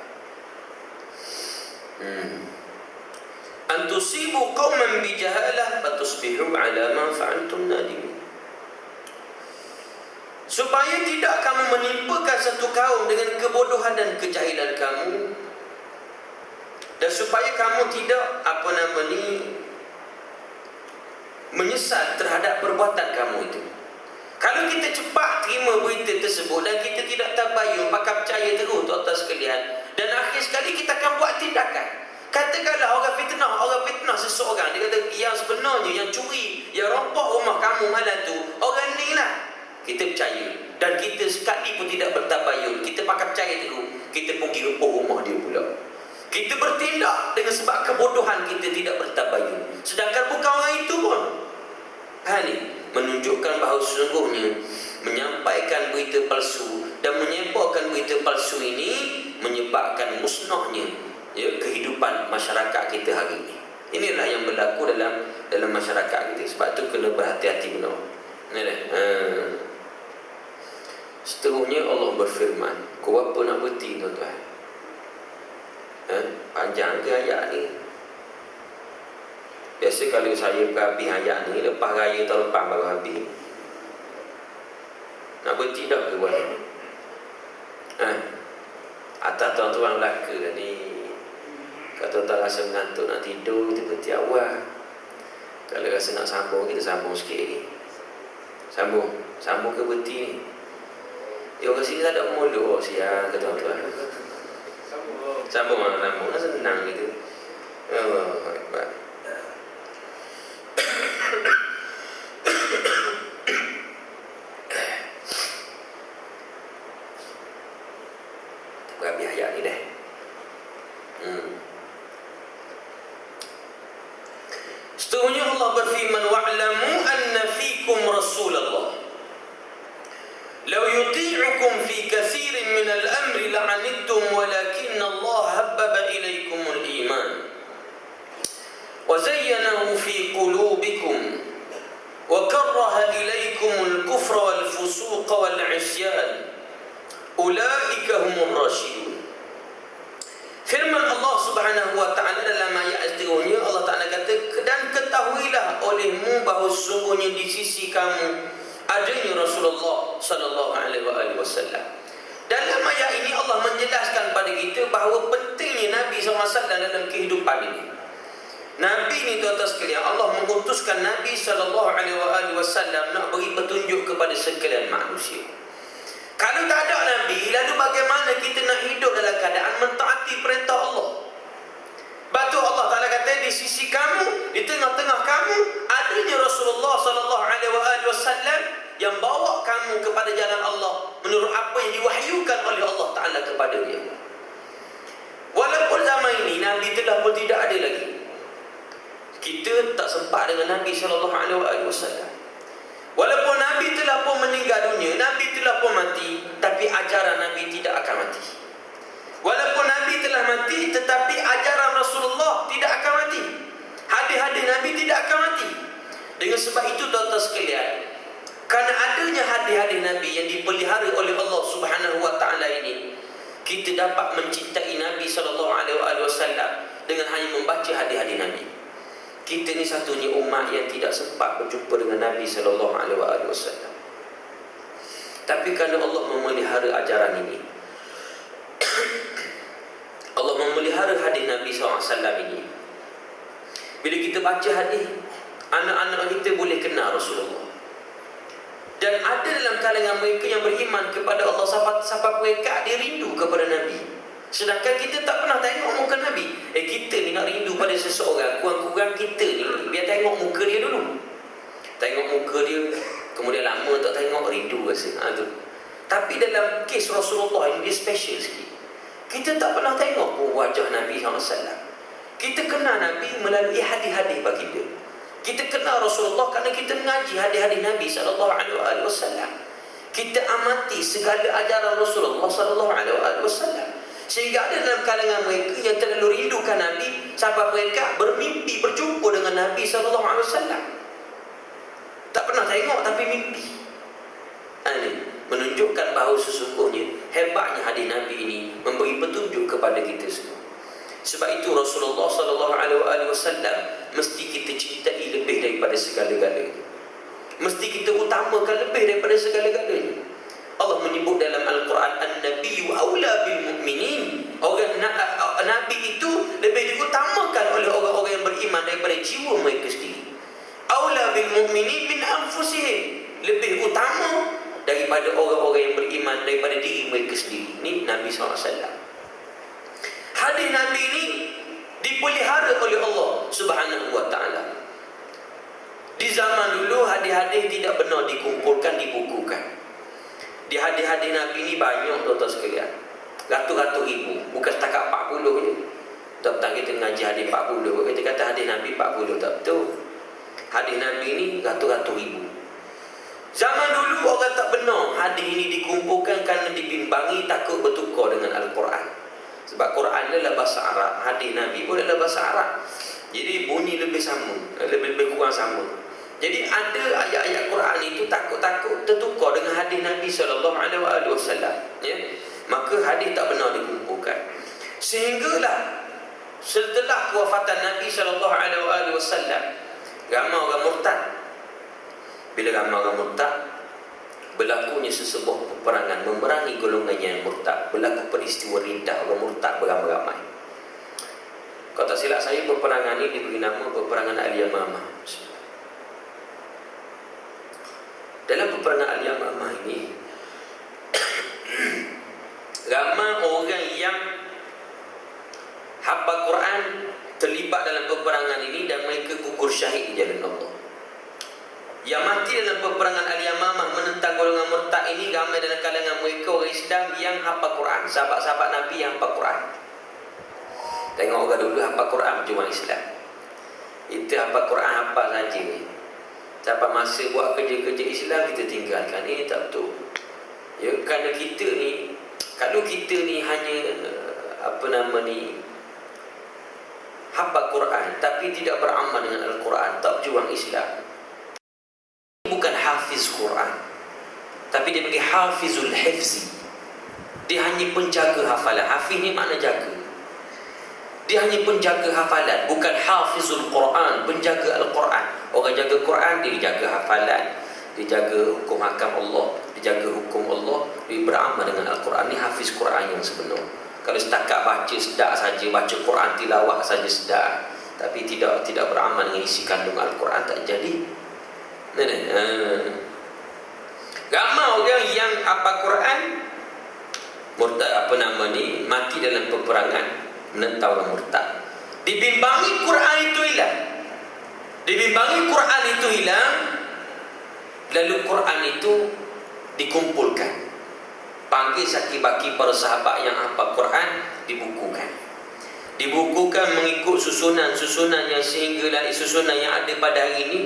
Antusibu qauman bijahalah fatusbihu ala ma fa'altum nadimin. Supaya tidak kamu menimpakan satu kaum dengan kebodohan dan kejahilan kamu, dan supaya kamu tidak menyesal terhadap perbuatan kamu itu. Kalau kita cepat terima berita tersebut dan kita tidak tabayun, maka percaya terus tuan-tuan sekalian, dan akhir sekali kita akan buat tindakan. Katakanlah orang fitnah seseorang, dia kata yang sebenarnya yang curi, yang rompok rumah kamu malam tu orang ni lah. Kita percaya, dan kita sekali pun tidak bertabayun, kita pakai percaya terus, kita pergi reput rumah dia pula. Kita bertindak dengan sebab kebodohan kita tidak bertabayun, sedangkan bukan orang itu pun. Ini menunjukkan bahawa sesungguhnya menyampaikan berita palsu dan menyebarkan berita palsu ini menyebabkan musnahnya kehidupan masyarakat kita hari ini. Inilah yang berlaku dalam masyarakat kita. Sebab tu kena berhati-hati benar. Seterusnya Allah berfirman. Kau apa nak berhenti, tuan-tuan? Panjang ke ayat ni? Biasa kalau saya berhabis ayat ni, lepas raya tahun lepas baru habis. Nak berhenti dah ke buat? Atas tuan-tuan Melaka tadi, kalau tuan-tuan rasa mengantuk nak tidur, kita berhenti awal. Kalau rasa nak sambung, kita sambung sikit ni. Sambung ke berhenti ni? Orang sini tak ada molok siang ke tuan-tuan. Sambung senang gitu. Allahu akbar. Habis ayat ni dah. Seterusnya Allah berfirman, wa'lamu anna fikum Rasulullah law yuti'ukum fi katsirin min al-amri la'anittum walakinna Allah habbaba ilaykumul iman wa zayyanahu fi qulubikum wa karraha ilaykumul kufra wal fusuqa wal 'isyan ulaika humur rasyidun. Firman Allah Subhanahu wa ta'ala dalam ayat seterusnya, Allah Ta'ala kata, dan ketahuilah olehmu bahawa sesungguhnya di sisi kamu adanya Rasulullah sallallahu alaihi wasallam. Dalam ayat ini Allah menjelaskan pada kita bahawa pentingnya Nabi SAW dalam kehidupan ini. Nabi ini tuan-tuan sekalian, Allah mengutuskan Nabi sallallahu alaihi wasallam nak beri petunjuk kepada sekalian manusia. Kalau tak ada Nabi, lalu bagaimana kita nak hidup dalam keadaan mentaati perintah Allah? Batu Allah Ta'ala kata, di sisi kamu, di tengah-tengah kamu adanya Rasulullah sallallahu alaihi wasallam yang bawa kamu kepada jalan Allah menurut apa yang diwahyukan oleh Allah Ta'ala kepada dia. Walaupun zaman ini Nabi telah pun tidak ada lagi, kita tak sempat dengan Nabi SAW. Walaupun Nabi telah pun meninggal dunia, Nabi telah pun mati, tapi ajaran Nabi tidak akan mati. Walaupun Nabi telah mati, tetapi ajaran Rasulullah tidak akan mati. Hadis-hadis Nabi tidak akan mati. Dengan sebab itu tuan-tuan sekalian, kerana adanya hadis-hadis Nabi yang dipelihara oleh Allah Subhanahu Wa Taala ini, kita dapat mencintai Nabi SAW dengan hanya membaca hadis-hadis Nabi. Kita ni satunya umat yang tidak sempat berjumpa dengan Nabi SAW. Tapi kerana Allah memelihara ajaran ini, Allah memelihara hadis Nabi SAW ini, bila kita baca hadis, anak-anak kita boleh kenal Rasulullah. Dan ada dalam kalangan mereka yang beriman kepada Allah sampai mereka dia rindu kepada Nabi. Sedangkan kita tak pernah tengok muka Nabi. Kita ni nak rindu pada seseorang, kurang-kurang kita ni biar tengok muka dia dulu. Tengok muka dia, kemudian lama tak tengok, rindu rasa. Tu. Tapi dalam kes Rasulullah ini dia special sikit. Kita tak pernah tengok pun wajah Nabi SAW. Kita kenal Nabi melalui hadis-hadis baginda. Kita kenal Rasulullah kerana kita mengaji hadis-hadis Nabi SAW. Kita amati segala ajaran Rasulullah SAW. Sehingga ada dalam kalangan mereka yang terlalu rindukan Nabi sampai mereka bermimpi berjumpa dengan Nabi SAW. Tak pernah tengok tapi mimpi. Ini menunjukkan bahawa sesungguhnya hebatnya hadis Nabi ini memberi petunjuk kepada kita semua. Sebab itu Rasulullah SAW mesti kita cintai lebih daripada segala-galanya. Mesti kita utamakan lebih daripada segala-galanya. Allah menyebut dalam Al-Quran, An-Nabiyyu awla bil mu'minin. Nabi itu lebih diutamakan oleh orang-orang yang beriman daripada jiwa mereka sendiri. Awla bil mu'minin min anfusihim. Lebih utama daripada orang-orang yang beriman daripada diri mereka sendiri. Ini Nabi SAW. Hadis Nabi ini dipelihara oleh Allah Subhanahu Wa Taala. Di zaman dulu hadis-hadis tidak benar dikumpulkan, dibukukan. Di hadis-hadis Nabi ni banyak tuan-tuan sekalian. Ratus-ratus ribu. Bukan setakat 40 je. Tak kita ngaji hadis 40. Kita kata hadis Nabi 40. Tak betul. Hadis Nabi ni ratus-ratus ribu. Zaman dulu orang tak benar hadis ini dikumpulkan kerana dibimbangi takut bertukar dengan Al-Quran. Sebab Quran adalah bahasa Arab. Hadis Nabi pun adalah bahasa Arab. Jadi bunyi lebih sama. Lebih kurang sama. Jadi ada ayat-ayat Quran itu takut-takut tertukar dengan hadis Nabi SAW. Ya? Maka hadis tak benar dikumpulkan. Sehinggalah setelah kewafatan Nabi SAW, ramai orang murtad. Bila ramai orang murtad, berlakunya sesebuah peperangan memerangi golongan yang murtad. Berlaku peristiwa riddah, orang murtad beramai-ramai. Kalau tak silap saya, peperangan ini diberi nama peperangan Al-Yamamah. Dalam peperangan Al-Yamamah ini, ramai orang yang hafal Quran terlibat dalam peperangan ini dan mereka gugur syahid di jalan Allah. Yang mati dalam peperangan Al-Yamamah menentang golongan murtad ini ramai dalam kalangan mereka orang Islam yang hafal Quran, sahabat-sahabat Nabi yang hafal Quran. Tengok orang dulu hafal Quran cuma Islam. Itu hafal Quran hafal saja. Sampai masa buat kerja-kerja Islam kita tinggalkan. Ini tak betul. Ya, kerana kita ni, kalau kita ni hanya hafal Quran tapi tidak beramal dengan Al-Quran, tak berjuang Islam, bukan hafiz Quran, tapi dia bagi hafizul hifzi. Dia hanya penjaga hafalan. Hafiz ni makna jaga. Dia hanya penjaga hafalan, bukan hafizul Quran, penjaga Al-Quran. Orang jaga Quran, dia jaga hafalan, dia jaga hukum hakam Allah, dia jaga hukum Allah, dia beramal dengan Al-Quran. Ni hafiz Quran yang sebenar. Kalau setakat baca sedar saja, baca Quran tilawah saja sedar, tapi tidak beramal dengan isi kandung Al-Quran, tak jadi. Ramai orang yang hafal Quran murtad mati dalam peperangan menentang orang murtad. Dibimbangi Quran itu hilang. Lalu Quran itu dikumpulkan. Panggil saki-baki para sahabat yang hafal Quran, dibukukan. Dibukukan mengikut susunan-susunan yang sehingga dari susunan yang ada pada hari ini,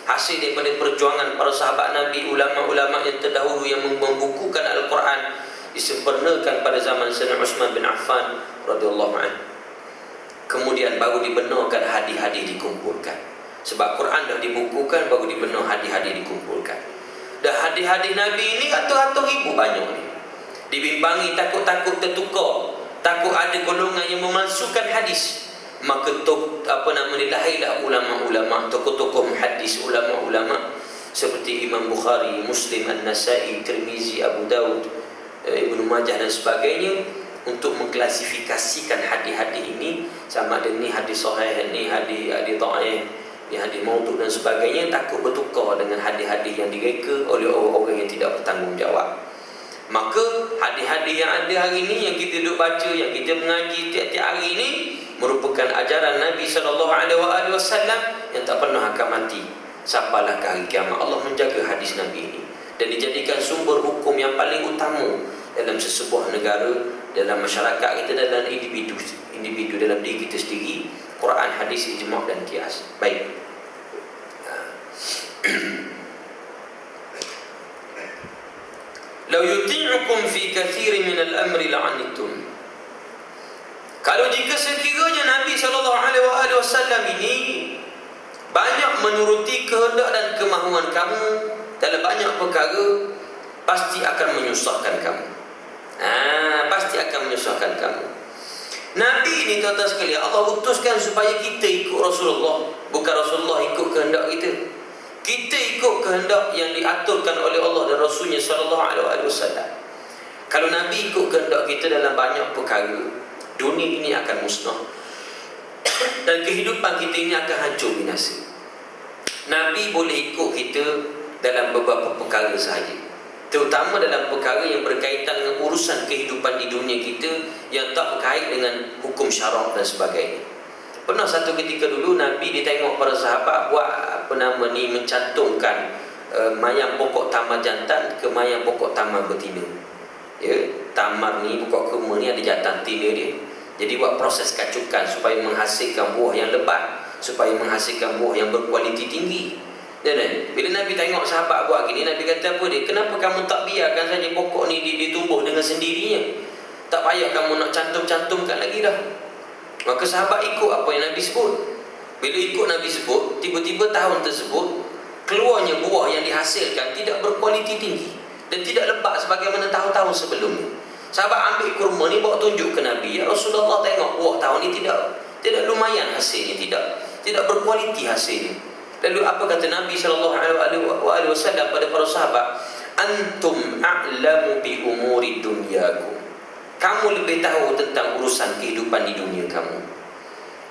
hasil daripada perjuangan para sahabat Nabi, ulama-ulama yang terdahulu yang membukukan Al-Quran, disempurnakan pada zaman Sayyidina Uthman bin Affan radhiyallahu anhu. Kemudian baru dibenarkan hadis-hadis dikumpulkan. Sebab Quran dah dibukukan, baru dibenar hadis-hadis dikumpulkan. Dan hadis-hadis Nabi ini ratus-ratus ribu banyak ni. Dibimbangi takut-takut tertukar, takut ada golongan yang memalsukan hadis. Maka lahirlah ulama-ulama, tokoh-tokoh hadis, ulama-ulama seperti Imam Bukhari, Muslim, An-Nasai, Tirmizi, Abu Daud, Ibnu Majah dan sebagainya, untuk mengklasifikasikan hadis-hadis ini sama ada ni hadis sahih, ni hadis dhaif, ni hadis maudhu dan sebagainya. Takut bertukar dengan hadis-hadis yang direka oleh orang-orang yang tidak bertanggungjawab. Maka hadis-hadis yang ada hari ini, yang kita duduk baca, yang kita mengaji tiap-tiap hari ini, merupakan ajaran Nabi SAW yang tak pernah akan mati sampailah ke hari kiamat. Allah menjaga hadis Nabi ini dan dijadikan sumber hukum yang paling utama dalam sesebuah negara, dalam masyarakat kita, dalam individu dalam diri kita sendiri. Quran, hadis, ijma' dan qiyas. Baik. Lau yuti'ukum fi kathirin min al-amri la'anittum. Kalau jika sekiranya Nabi SAW ini banyak menuruti kehendak dan kemahuan kamu dalam banyak perkara, pasti akan menyusahkan kamu. Pasti akan menyusahkan kamu. Nabi ini tuan-tuan sekalian, Allah utuskan supaya kita ikut Rasulullah, bukan Rasulullah ikut kehendak kita. Kita ikut kehendak yang diaturkan oleh Allah dan Rasulnya SAW. Kalau Nabi ikut kehendak kita dalam banyak perkara, dunia ini akan musnah dan kehidupan kita ini akan hancur binasa. Nabi boleh ikut kita dalam beberapa perkara sahaja, terutama dalam perkara yang berkaitan dengan urusan kehidupan di dunia kita yang tak berkait dengan hukum syarak dan sebagainya. Pernah satu ketika dulu Nabi ditengok para sahabat buat mencantumkan mayang pokok tamar jantan ke mayang pokok tamar betina. Ya, tamar ni, pokok kurma ni ada jantan betina dia. Jadi buat proses kacukan supaya menghasilkan buah yang lebat, supaya menghasilkan buah yang berkualiti tinggi. Dan bila Nabi tengok sahabat buat gini, Nabi kata apa dia? Kenapa kamu tak biarkan saja pokok ni ditumbuh dengan sendirinya? Tak payah kamu nak cantum-cantumkan lagi dah. Maka sahabat ikut apa yang Nabi sebut. Bila ikut Nabi sebut, tiba-tiba tahun tersebut keluarnya buah yang dihasilkan tidak berkualiti tinggi dan tidak lebat sebagaimana tahun-tahun sebelumnya. Sahabat ambil kurma ni bawa tunjuk ke Nabi. Ya Rasulullah, tengok buah tahun ni tidak lumayan hasilnya, tidak berkualiti hasilnya. Lalu apa kata Nabi SAW pada para sahabat? Antum a'lamu bi umuri dunyakum. Kamu lebih tahu tentang urusan kehidupan di dunia kamu.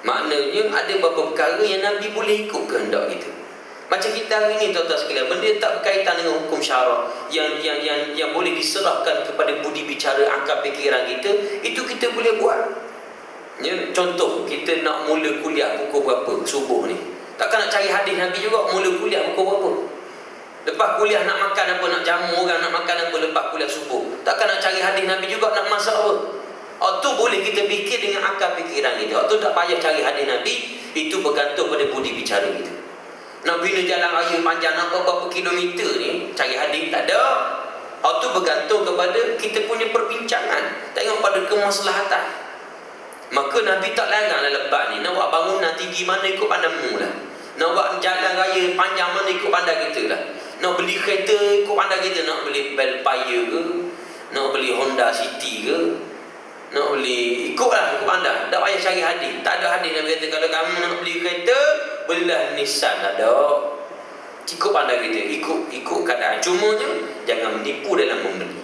Maknanya ada beberapa perkara yang Nabi boleh ikut kehendak kita. Macam kita hari ini tuan-tuan sekalian, benda tak berkaitan dengan hukum syarak yang boleh diserahkan kepada budi bicara, akal fikiran kita, itu kita boleh buat. Ya, contoh kita nak mula kuliah pukul berapa subuh ni? Takkan nak cari hadis Nabi juga mula kuliah pukul berapa? Lepas kuliah nak makan apa, nak jamu orang, nak makan apa lepas kuliah subuh? Takkan nak cari hadis Nabi juga nak masak apa? Tu boleh kita fikir dengan akal fikiran kita. Tu tak payah cari hadis Nabi, itu bergantung pada budi bicara kita. Nak bina jalan raya panjang nak berapa kilometer ni, cari hadis tak ada. Tu bergantung kepada kita punya perbincangan, tengok pada kemaslahatan. Maka Nabi tak larang dalam bab ni. Nak buat bangunan tinggi mana ikut pandangmu lah. Nak buat jalan raya panjang mana ikut pandang kita lah. Nak beli kereta ikut pandang kita. Nak beli Belfire ke, nak beli Honda City ke, nak beli, ikutlah ikut pandang. Tak payah cari hadis. Tak ada hadis yang kata kalau kamu nak beli kereta, belilah Nissan. Ada. Ikut pandang kita, ikut keadaan. Cumanya jangan menipu dalam membeli.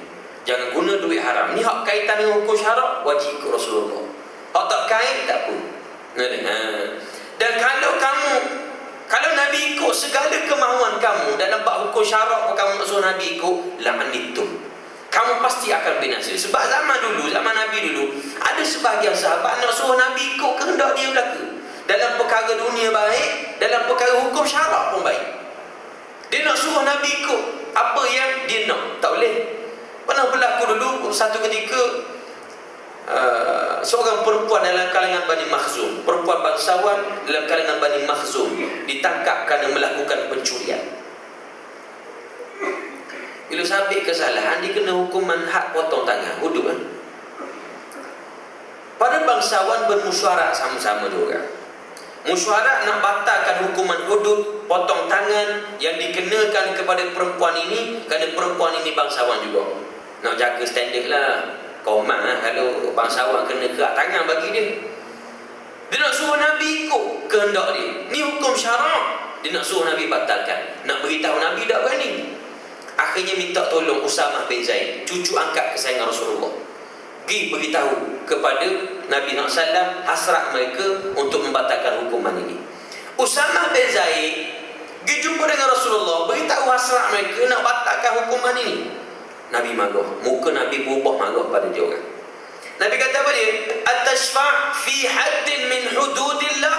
Jangan guna duit haram. Ni hak kaitan dengan hukum syarak, wajib ikut Rasulullah. Hak tak kait tak apa. Dan kalau Nabi ikut segala kemahuan kamu dalam bab hukum syarak pun kamu nak suruh Nabi ikut, la'anitum, kamu pasti akan binasa. Sebab zaman Nabi dulu ada sebahagian sahabat nak suruh Nabi ikut kehendak dia belaka. Dalam perkara dunia baik, dalam perkara hukum syarak pun baik. Dia nak suruh Nabi ikut apa yang dia nak. Tak boleh. Pernah berlaku dulu satu ketika seorang perempuan dalam kalangan Bani Makhzum, perempuan bangsawan dalam kalangan Bani Makhzum, ditangkap kerana melakukan pencurian. Bila sabit kesalahan, dia kena hukuman had potong tangan, hudud kan? Para bangsawan bermusyawarah sama-sama dua orang. Musyawarah nak batalkan hukuman hudud, potong tangan yang dikenakan kepada perempuan ini, kerana perempuan ini bangsawan juga. Nak jaga standard lah. Komang lah kalau bangsawan kena gerak tangan bagi dia. Dia nak suruh Nabi ikut kehendak dia. Ni hukum syarak. Dia nak suruh Nabi batalkan. Nak beritahu Nabi tak berani. Akhirnya minta tolong Usamah bin Zaid, cucu angkat kesayangan Rasulullah. Pergi beritahu kepada Nabi SAW hasrat mereka untuk membatalkan hukuman ini. Usamah bin Zaid pergi jumpa dengan Rasulullah, beritahu hasrat mereka nak batalkan hukuman ini. Nabi marah. Muka Nabi berubah marah pada dia orang. Nabi kata apa dia? Atashfa' fi haddin min hududillah?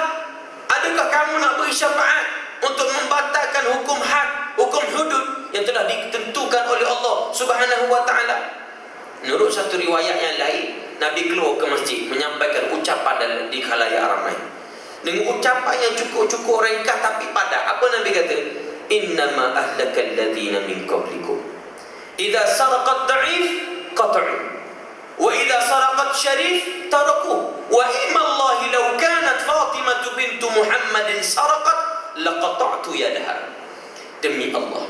Adakah kamu nak beri syafaat untuk membatalkan hukum had, hukum hudud yang telah ditentukan oleh Allah Subhanahu wa ta'ala? Menurut satu riwayat yang lain, Nabi keluar ke masjid menyampaikan ucapan di khalayak ramai. Dengan ucapan yang cukup-cukup ringkas tapi padat. Apa Nabi kata? Innama ahlakal ladhina min qablikum idza saraqat da'if qat'u wa idza saraqat syarif taraku wa imallahi law kanat Fatimah bintu Muhammadin saraqat laqata'tu yadaha. Demi Allah,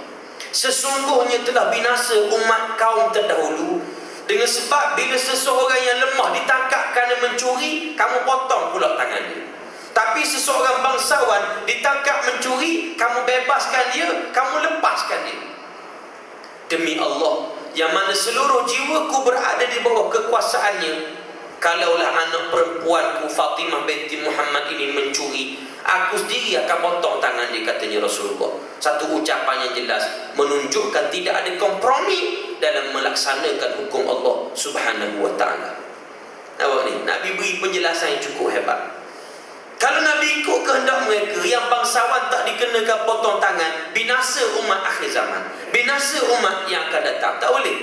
sesungguhnya telah binasa umat kaum terdahulu dengan sebab bila seseorang yang lemah ditangkap kerana mencuri, kamu potong pula tangan dia. Tapi seseorang bangsawan ditangkap mencuri, kamu bebaskan dia, kamu lepaskan dia. Demi Allah, yang mana seluruh jiwaku berada di bawah kekuasaannya, kalaulah anak perempuanku Fatimah binti Muhammad ini mencuri, aku sendiri akan potong tangan dia, katanya Rasulullah. Satu ucapan yang jelas menunjukkan tidak ada kompromi dalam melaksanakan hukum Allah Subhanahu wa ta'ala. Nampak ni? Nabi beri penjelasan yang cukup hebat. Kalau Nabi ikut kehendak mereka, yang bangsawan tak dikenakan potong tangan, binasa umat akhir zaman, binasa umat yang akan datang. Tak boleh.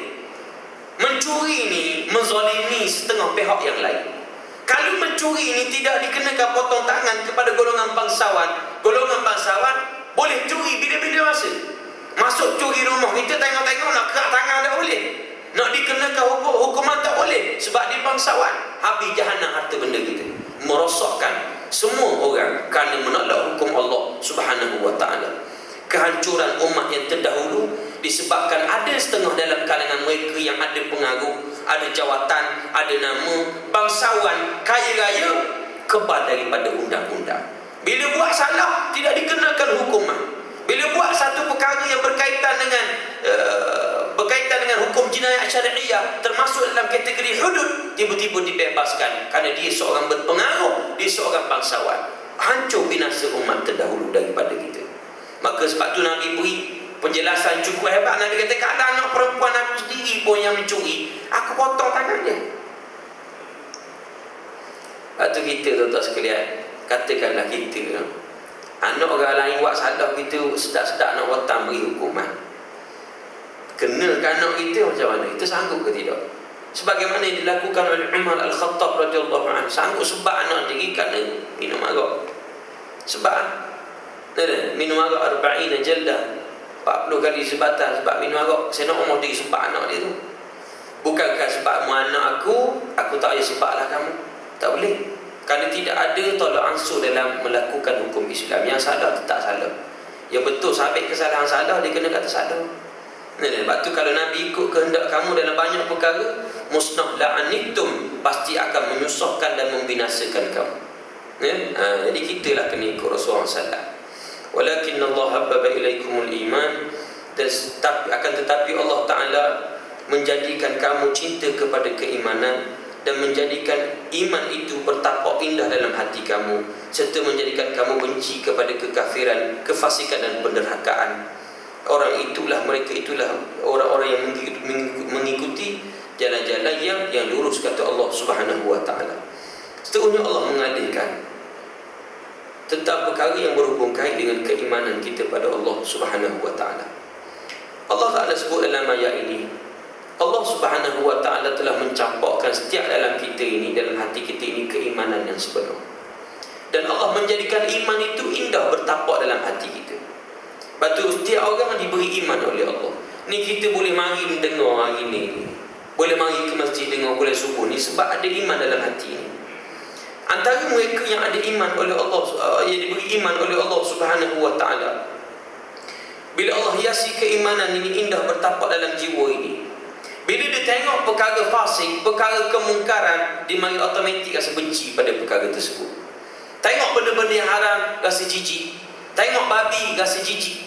Mencuri ni menzalimi setengah pihak yang lain. Kalau mencuri ni tidak dikenakan potong tangan kepada golongan bangsawan boleh curi bila-bila masa. Masuk curi rumah kita, tengok-tengok nak kerak tangan tak boleh. Nak dikenakan hukuman tak boleh. Sebab dia bangsawan. Habis jahanam harta benda kita. Merosakkan semua orang kerana menolak hukum Allah Subhanahu wa ta'ala. Kehancuran umat yang terdahulu disebabkan ada setengah dalam kalangan mereka yang ada pengaruh, ada jawatan, ada nama, bangsawan, kaya raya, kebal daripada undang-undang. Bila buat salah, tidak dikenakan hukuman. Bila buat satu perkara yang berkaitan dengan hukum jinayah syariah, termasuk dalam kategori hudud, tiba-tiba dibebaskan kerana dia seorang berpengaruh, dia seorang bangsawan. Hancur binasa umat terdahulu daripada kita. Maka sebab tu Nabi beri penjelasan cukup hebat. Nabi kata, kalau anak perempuan aku sendiri pun yang mencuri, aku potong tangan dia. Lepas tu kita, tuan-tuan sekalian, katakanlah kita, anak orang lain buat salah, kita sedap-sedap nak watang beri hukuman. Kenakan anak kita macam mana? Kita sanggup ke tidak? Sebagaimana yang dilakukan oleh Umar Al-Khattab radhiyallahu anhu. Sanggup sebab anak diri kerana minum arak. Sebab minum arak 40 jaldah, 40 kali sebatan sebab minum arak. Saya nak umur diri sebab anak dia tu. Bukankah sebab anak aku tak payah sebablah kamu. Tak boleh. Kerana tidak ada tolak ansur dalam melakukan hukum Islam. Yang salah tetap salah. Yang betul sampai kesalahan salah, dia kena kata salah. Sebab tu kalau Nabi ikut kehendak kamu dalam banyak perkara, musnah la'anittum, pasti akan menyusahkan dan membinasakan kamu. Jadi kita lah kena ikut Rasulullah SAW. Walakinna Allah habbaba ilaikumul iman, tetapi Allah Ta'ala menjadikan kamu cinta kepada keimanan dan menjadikan iman itu bertapak indah dalam hati kamu, serta menjadikan kamu benci kepada kekafiran, kefasikan dan penderhakaan. Mereka itulah orang-orang yang mengikuti jalan-jalan yang lurus, kata Allah Subhanahu wa ta'ala. Seterusnya Allah mengalihkan tentang perkara yang berhubung kait dengan keimanan kita pada Allah Subhanahu wa taala. Allah Taala sebut dalam ayat ini, Allah Subhanahu wa taala telah mencampakkan setiap dalam kita ini, dalam hati kita ini, keimanan yang sebenar. Dan Allah menjadikan iman itu indah bertapak dalam hati kita. Lepas setiap orang diberi iman oleh Allah. Ni kita boleh mari dengar hari ni, boleh mari ke masjid dengar bulan subuh ni sebab ada iman dalam hati ni. Antara mereka yang ada iman oleh Allah, yang diberi iman oleh Allah Subhanahu wa taala, bila Allah hiasi keimanan ini indah bertapak dalam jiwa ini, bila dia tengok perkara fasik, perkara kemungkaran, dia mari automatik rasa benci pada perkara tersebut. Tengok benda-benda yang haram, rasa jijik. Tengok babi, rasa jijik.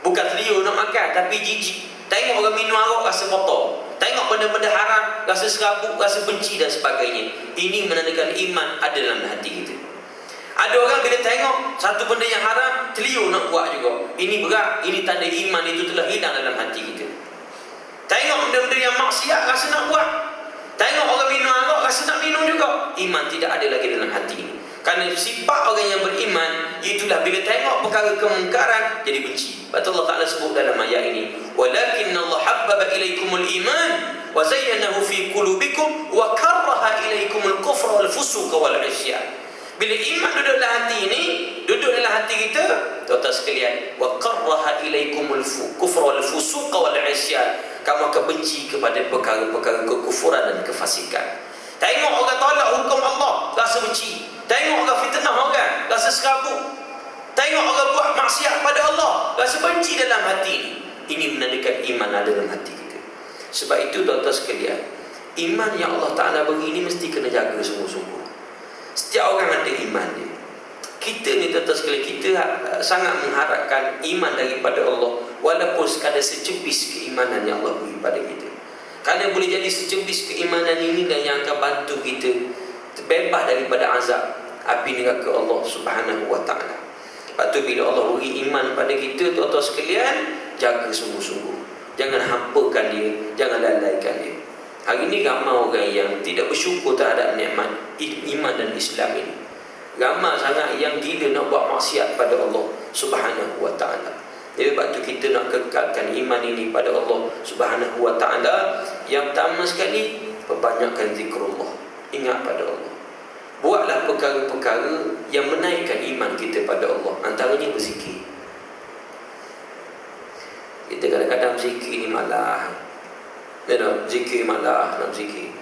Bukan telur nak makan, tapi jijik. Tengok orang minum arak, rasa kotor. Tengok benda-benda haram, rasa serabut, rasa benci dan sebagainya. Ini menandakan iman ada dalam hati kita. Ada orang bila tengok satu benda yang haram, telur nak buat juga. Ini berat, ini tanda iman itu telah hilang dalam hati kita. Tengok benda-benda yang maksiat, rasa nak buat. Tengok orang minum arak, rasa nak minum juga. Iman tidak ada lagi dalam hati ini. Kerana sifat orang yang beriman, itulah bila tengok perkara kemungkaran, jadi benci. Betul Allah Ta'ala sebut dalam ayat ini, walakinna Allah habbaba ilaikumul iman wa zayyanahu fi qulubikum wa karraha ilaikumul kufra wal fusuq wal isyan. Bila iman duduk dalam hati ini, duduk dalam hati kita, tuan-tuan sekalian, wa karraha ilaikumul kufra wal fusuq wal isyan. Kamu akan benci kepada perkara-perkara kekufuran dan kefasikan. Tengok orang tolak hukum Allah, rasa benci. Tengok orang fitnah orang, rasa serabut. Tengok orang buat maksiat pada Allah, rasa benci dalam hati ini. Ini menandakan iman ada dalam hati kita. Sebab itu tuan-tuan sekalian, iman yang Allah Ta'ala beri ini mesti kena jaga sungguh-sungguh. Setiap orang ada iman dia. Kita ni tuan-tuan sekalian, kita sangat mengharapkan iman daripada Allah, walaupun sekadar secebis keimanan yang Allah beri pada kita. Kerana boleh jadi secebis keimanan ini dan yang akan bantu kita terbebas daripada azab api neraka Allah Subhanahu wa taala. Lepas tu bila Allah beri iman pada kita, tuan-tuan sekalian, jaga sungguh-sungguh. Jangan hampakan dia, jangan lalaikan dia. Hari ini ramai orang yang tidak bersyukur terhadap nikmat iman dan Islam ini. Ramai sangat yang gila nak buat maksiat pada Allah Subhanahu wa taala. Jadi sebab tu kita nak kekalkan iman ini pada Allah Subhanahu wa taala. Yang pertama sekali, perbanyakkan zikrullah. Ingat pada Allah. Buatlah perkara-perkara yang menaikkan iman kita pada Allah. Antaranya berzikir. Kita kadang-kadang zikir ni malah. Zikir malah nak zikir.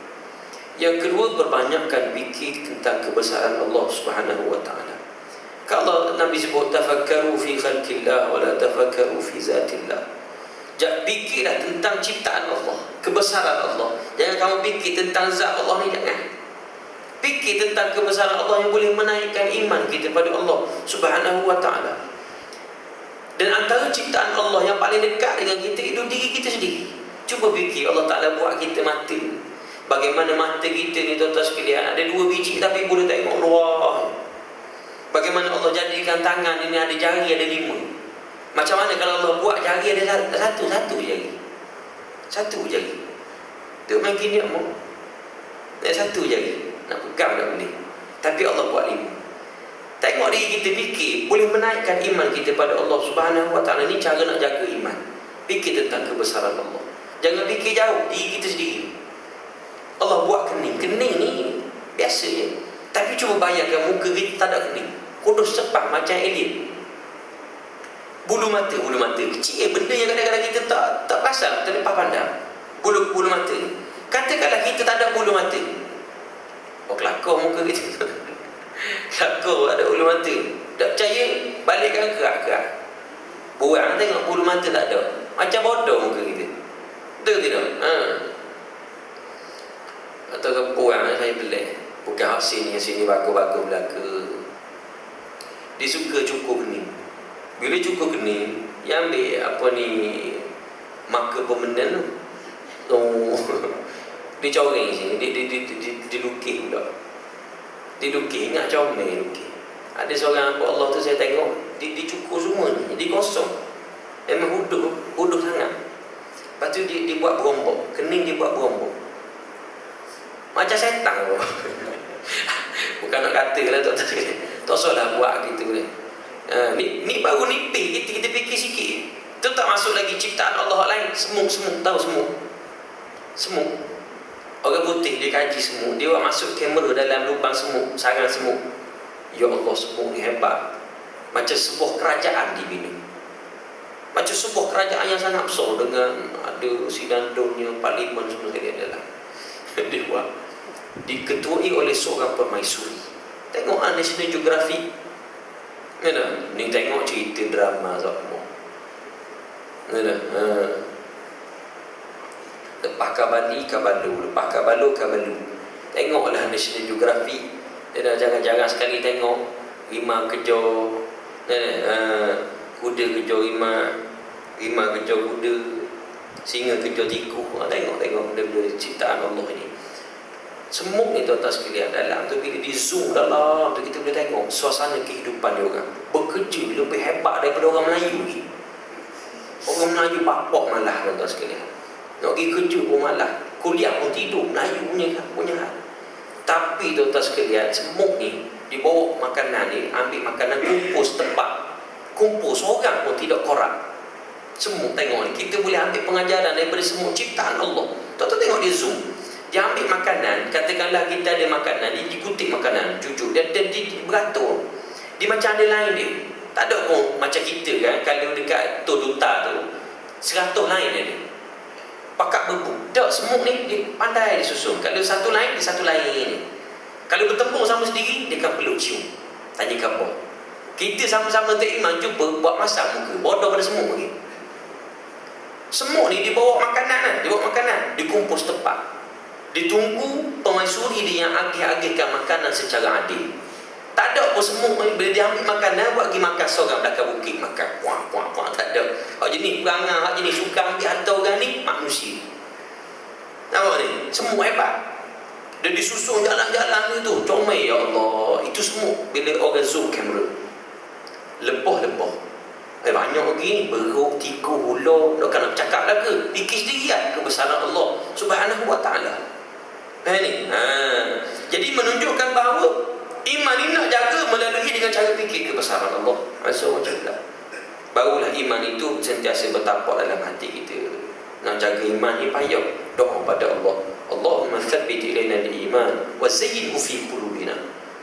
Yang kedua, perbanyakkan fikir tentang kebesaran Allah Subhanahu wa taala. Kalau Nabi sebut tafakkaru fi khalqillah wa la tafakkaru fi zatillah. Fikirlah tentang ciptaan Allah, kebesaran Allah. Jangan kamu fikir tentang zat Allah ni, jangan. Fikir tentang kebesaran Allah yang boleh menaikkan iman kita pada Allah Subhanahu wa taala. Dan antara ciptaan Allah yang paling dekat dengan kita itu diri kita sendiri. Cuba fikir Allah Taala buat kita mata. Bagaimana mata kita ni tuan-tuan sekalian, ada 2 biji tapi boleh tengok luar. Bagaimana Allah jadikan tangan ini ada jari, ada 5. Macam mana kalau Allah buat jari ada satu jari. Satu jari. Tu makin dia mau. Satu jari. Nak pegang tak boleh. Tapi Allah buat 5. Tengok diri kita, fikir boleh menaikkan iman kita pada Allah Subhanahu wa taala. Ni cara nak jaga iman. Fikir tentang kebesaran Allah. Jangan fikir jauh, diri kita sendiri. Allah buat kening. Kening ni biasa je. Tapi cuba bayangkan muka kita tak ada kening. Kudus sepah macam alien. Bulu mata kecil. Benda yang kadang-kadang kita tak perasan, tak lepas pandang. Bulu mata. Katakanlah kita tak ada bulu mata. Oh, kelakar muka kita. Kelakar ada bulu mata. Tak percaya, balikkan kerak-kerak. Buang tengok bulu mata tak ada. Macam bodoh muka kita. Betul tidak? Atau buang saya pelik. Bukan sini baku-baku belaka. Dia suka cukur kening. Bila cukur kening, dia ambil apa ni, marker permanent tu. Oh, dia coreng sini, dia lukis pula. Dia lukis, ingat comel lukis. Ada seorang hamba Allah tu saya tengok, dia cukur semua ni, dia kosong. Memang huduh sangat. Lepas tu dia buat berombok, kening dia buat berombok. Macam setan tu. Bukan nak kata lah tak salah buat gitu ni. baru nipis kita fikir sikit. Itu tak masuk lagi ciptaan Allah lain. Semut, tahu semut. Orang putih dia kaji semut, dia buat masuk kamera dalam lubang semut, sarang semut. Ya Allah, semut ni hebat. Macam sebuah kerajaan dibina. Macam sebuah kerajaan yang sangat besar dengan ada sidandungnya, parlimen semua sekali adalah. Dia buat. Diketuai oleh seorang permaisuri. Tengok National Geographic. Ni tengok cerita drama semua. Lepas Kabali, Kabalu. Lepas Kabalu, Kabalu. Tengoklah National Geographic. Jangan-jangan sekali tengok rimau kejar kuda kejar rimau kejar kuda, singa kejar tikus. Tengok benda-benda ciptaan Allah ni. Semut ni tuan-tuan sekalian, dalam tu bila di zoom dalam tu kita boleh tengok suasana kehidupan dia orang. Bekerja lebih hebat daripada orang Melayu ni. Orang Melayu bapak malah tuan-tuan sekalian. Nak pergi kerja pun malah, kuliah pun tidur, Melayu punya hal. Tapi tuan-tuan sekalian, semut ni dibawa makanan ni, ambil makanan, kumpul setempat, kumpul seorang pun tidak korak. Semut tengok ni, kita boleh ambil pengajaran daripada semut ciptaan Allah. Tuan-tuan tengok dia zoom, dia ambil makanan, katakanlah kita ada makanan, dia dikutip makanan, jujur, dia beratur. Dia macam ada lain dia. Tak ada pun macam kita kan, kalau dekat duta tu 100 lain dia. Pakat bebu. Tak, semut ni dia pandai dia susun. Kalau satu lain, dia satu lain. Kalau bertempur sama sendiri, dia akan peluk cium. Tanya khabar. Kita sama-sama tak iman jumpa buat masak muka. Bodoh pada semut lagi. Semut ni dia bawa makanan kan. Dia bawa makanan. Dia kumpul setempat. Dia tunggu permaisuri dia yang agih-agihkan makanan secara adil. Tak ada pun semut ni bila dia ambil makanan buat pergi makan seorang belakang bukit makan. Puak. Tak ada. Hak jenis perangai, hak jenis suka ambil harta orang ni manusia. Nampak ni? Semut hebat. Dia disusun jalan-jalan tu. Comel ya Allah. Itu semut bila orang zoom kamera. Lebah. Banyak lagi ni. Beruk, tikus, ular. Nak nak bercakap lah ke? Fikir sendiri kan kebesaran Allah Subhanahu wa ta'ala. Jadi menunjukkan bahawa iman ini nak jaga melalui dengan cara fikir kebesaran Allah Azza wa Jalla. Barulah iman itu sentiasa bertapak dalam hati kita. Nak jaga iman ni payah. Doa pada Allah. Allahumma thabbit ilaina al-iman wa zayyinhu fi qulubina.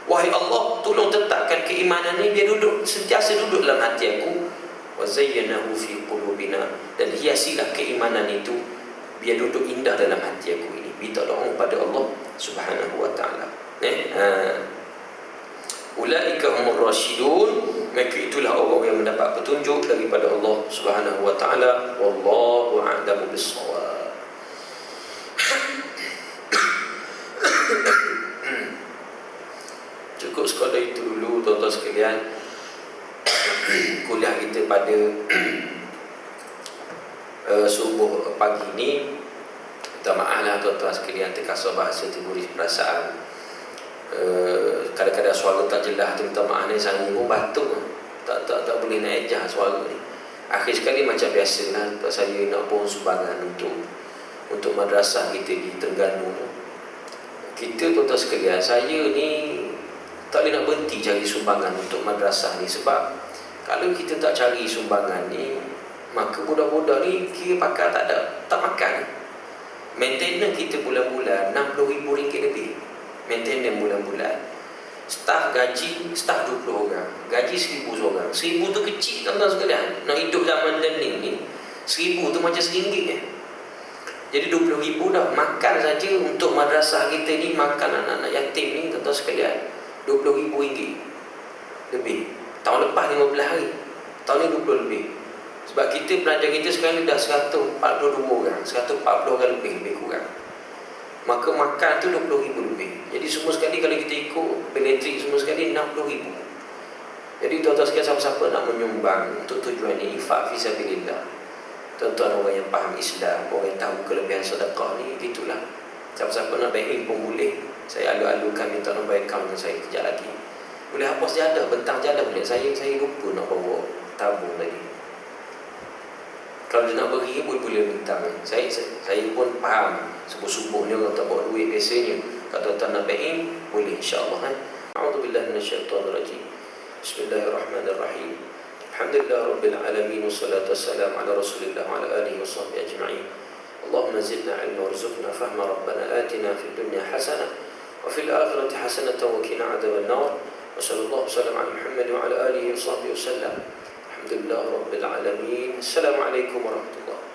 Wahai Allah, tolong tetapkan keimanan ni biar sentiasa duduk dalam hati aku. Wa zayyanahu fi qulubina, dan hiasilah keimanan itu biar duduk indah dalam hati aku ini. Minta doa pada Allah Subhanahu wa ta'ala. Ulaika humur rasyidun, maka itulah orang yang mendapat petunjuk daripada Allah Subhanahu wa ta'ala. Wallahu a'lamu bis-shawab. Cukup sekadar itu dulu tuan-tuan sekalian. Kuliah kita pada subuh pagi ni. Minta maaf lah tuan-tuan sekalian, terkasar bahasa timbul perasaan. Kadang-kadang suara tak jelas tu, minta maaf ni, saya pun batuk. Tak boleh nak ejah suara ni. Akhir sekali macam biasalah, saya nak pohon sumbangan untuk madrasah kita di Terengganu. Kita tuan-tuan sekalian, saya ni tak boleh nak berhenti cari sumbangan untuk madrasah ni. Sebab kalau kita tak cari sumbangan ni, maka budak-budak ni kira pakai tak makan. Maintenance kita bulan-bulan RM60,000 lebih. Maintenance bulan-bulan. Staf gaji, staf 20 orang. Gaji 1,000 seorang. 1,000 tu kecil tuan-tuan sekalian. Nak hidup zaman learning ni, 1,000 tu macam RM1 je. Jadi 20,000 dah. Makan saja untuk madrasah kita ni, makan anak-anak yatim ni tuan-tuan sekalian, RM20,000 lebih. Tahun lepas 15 hari. Tahun ni 20 lebih. Sebab kita pelajar kita sekarang dah 142 orang, 140 orang lebih kurang. Maka makan tu 20,000 lebih. Jadi semua sekali kalau kita ikut elektrik semua sekali 60,000. Jadi tuan-tuan sekalian, siapa-siapa nak menyumbang untuk tujuan ini, infak fisabilillah. Tuan-tuan orang yang faham Islam, orang yang tahu kelebihan sedekah ni, gitulah. Siapa-siapa nak baik pun boleh. Saya alu-alukan minta nombor akaun dengan saya kejap lagi. Boleh hapus jadah, bentang jadah boleh. Saya lupa nak bawa tabung tadi. Kalau dia nak beri pun boleh bentang. Saya pun faham subuh-subuhnya orang tak bawa duit biasanya. Kalau tuan-tuan nak baik boleh insya-Allah. A'udzubillahi minasyaitonirrajim. Bismillahirrahmanirrahim. Alhamdulillah Rabbil Alamin. Wassalatu wassalamu ala Rasulillah wa ala alihi wa sahbihi ajma'in. Allahumma zidna ilma warzuqna fahma. Rabbana atina fid dunya hasanah wa fil akhirati hasanah wa qina adzaban nar. Wa sallallahu wasallam ala Muhammad wa ala alihi wa sahbihi wasallam. Alhamdulillah Rabbil Alamin. Assalamualaikum warahmatullahi wabarakatuh.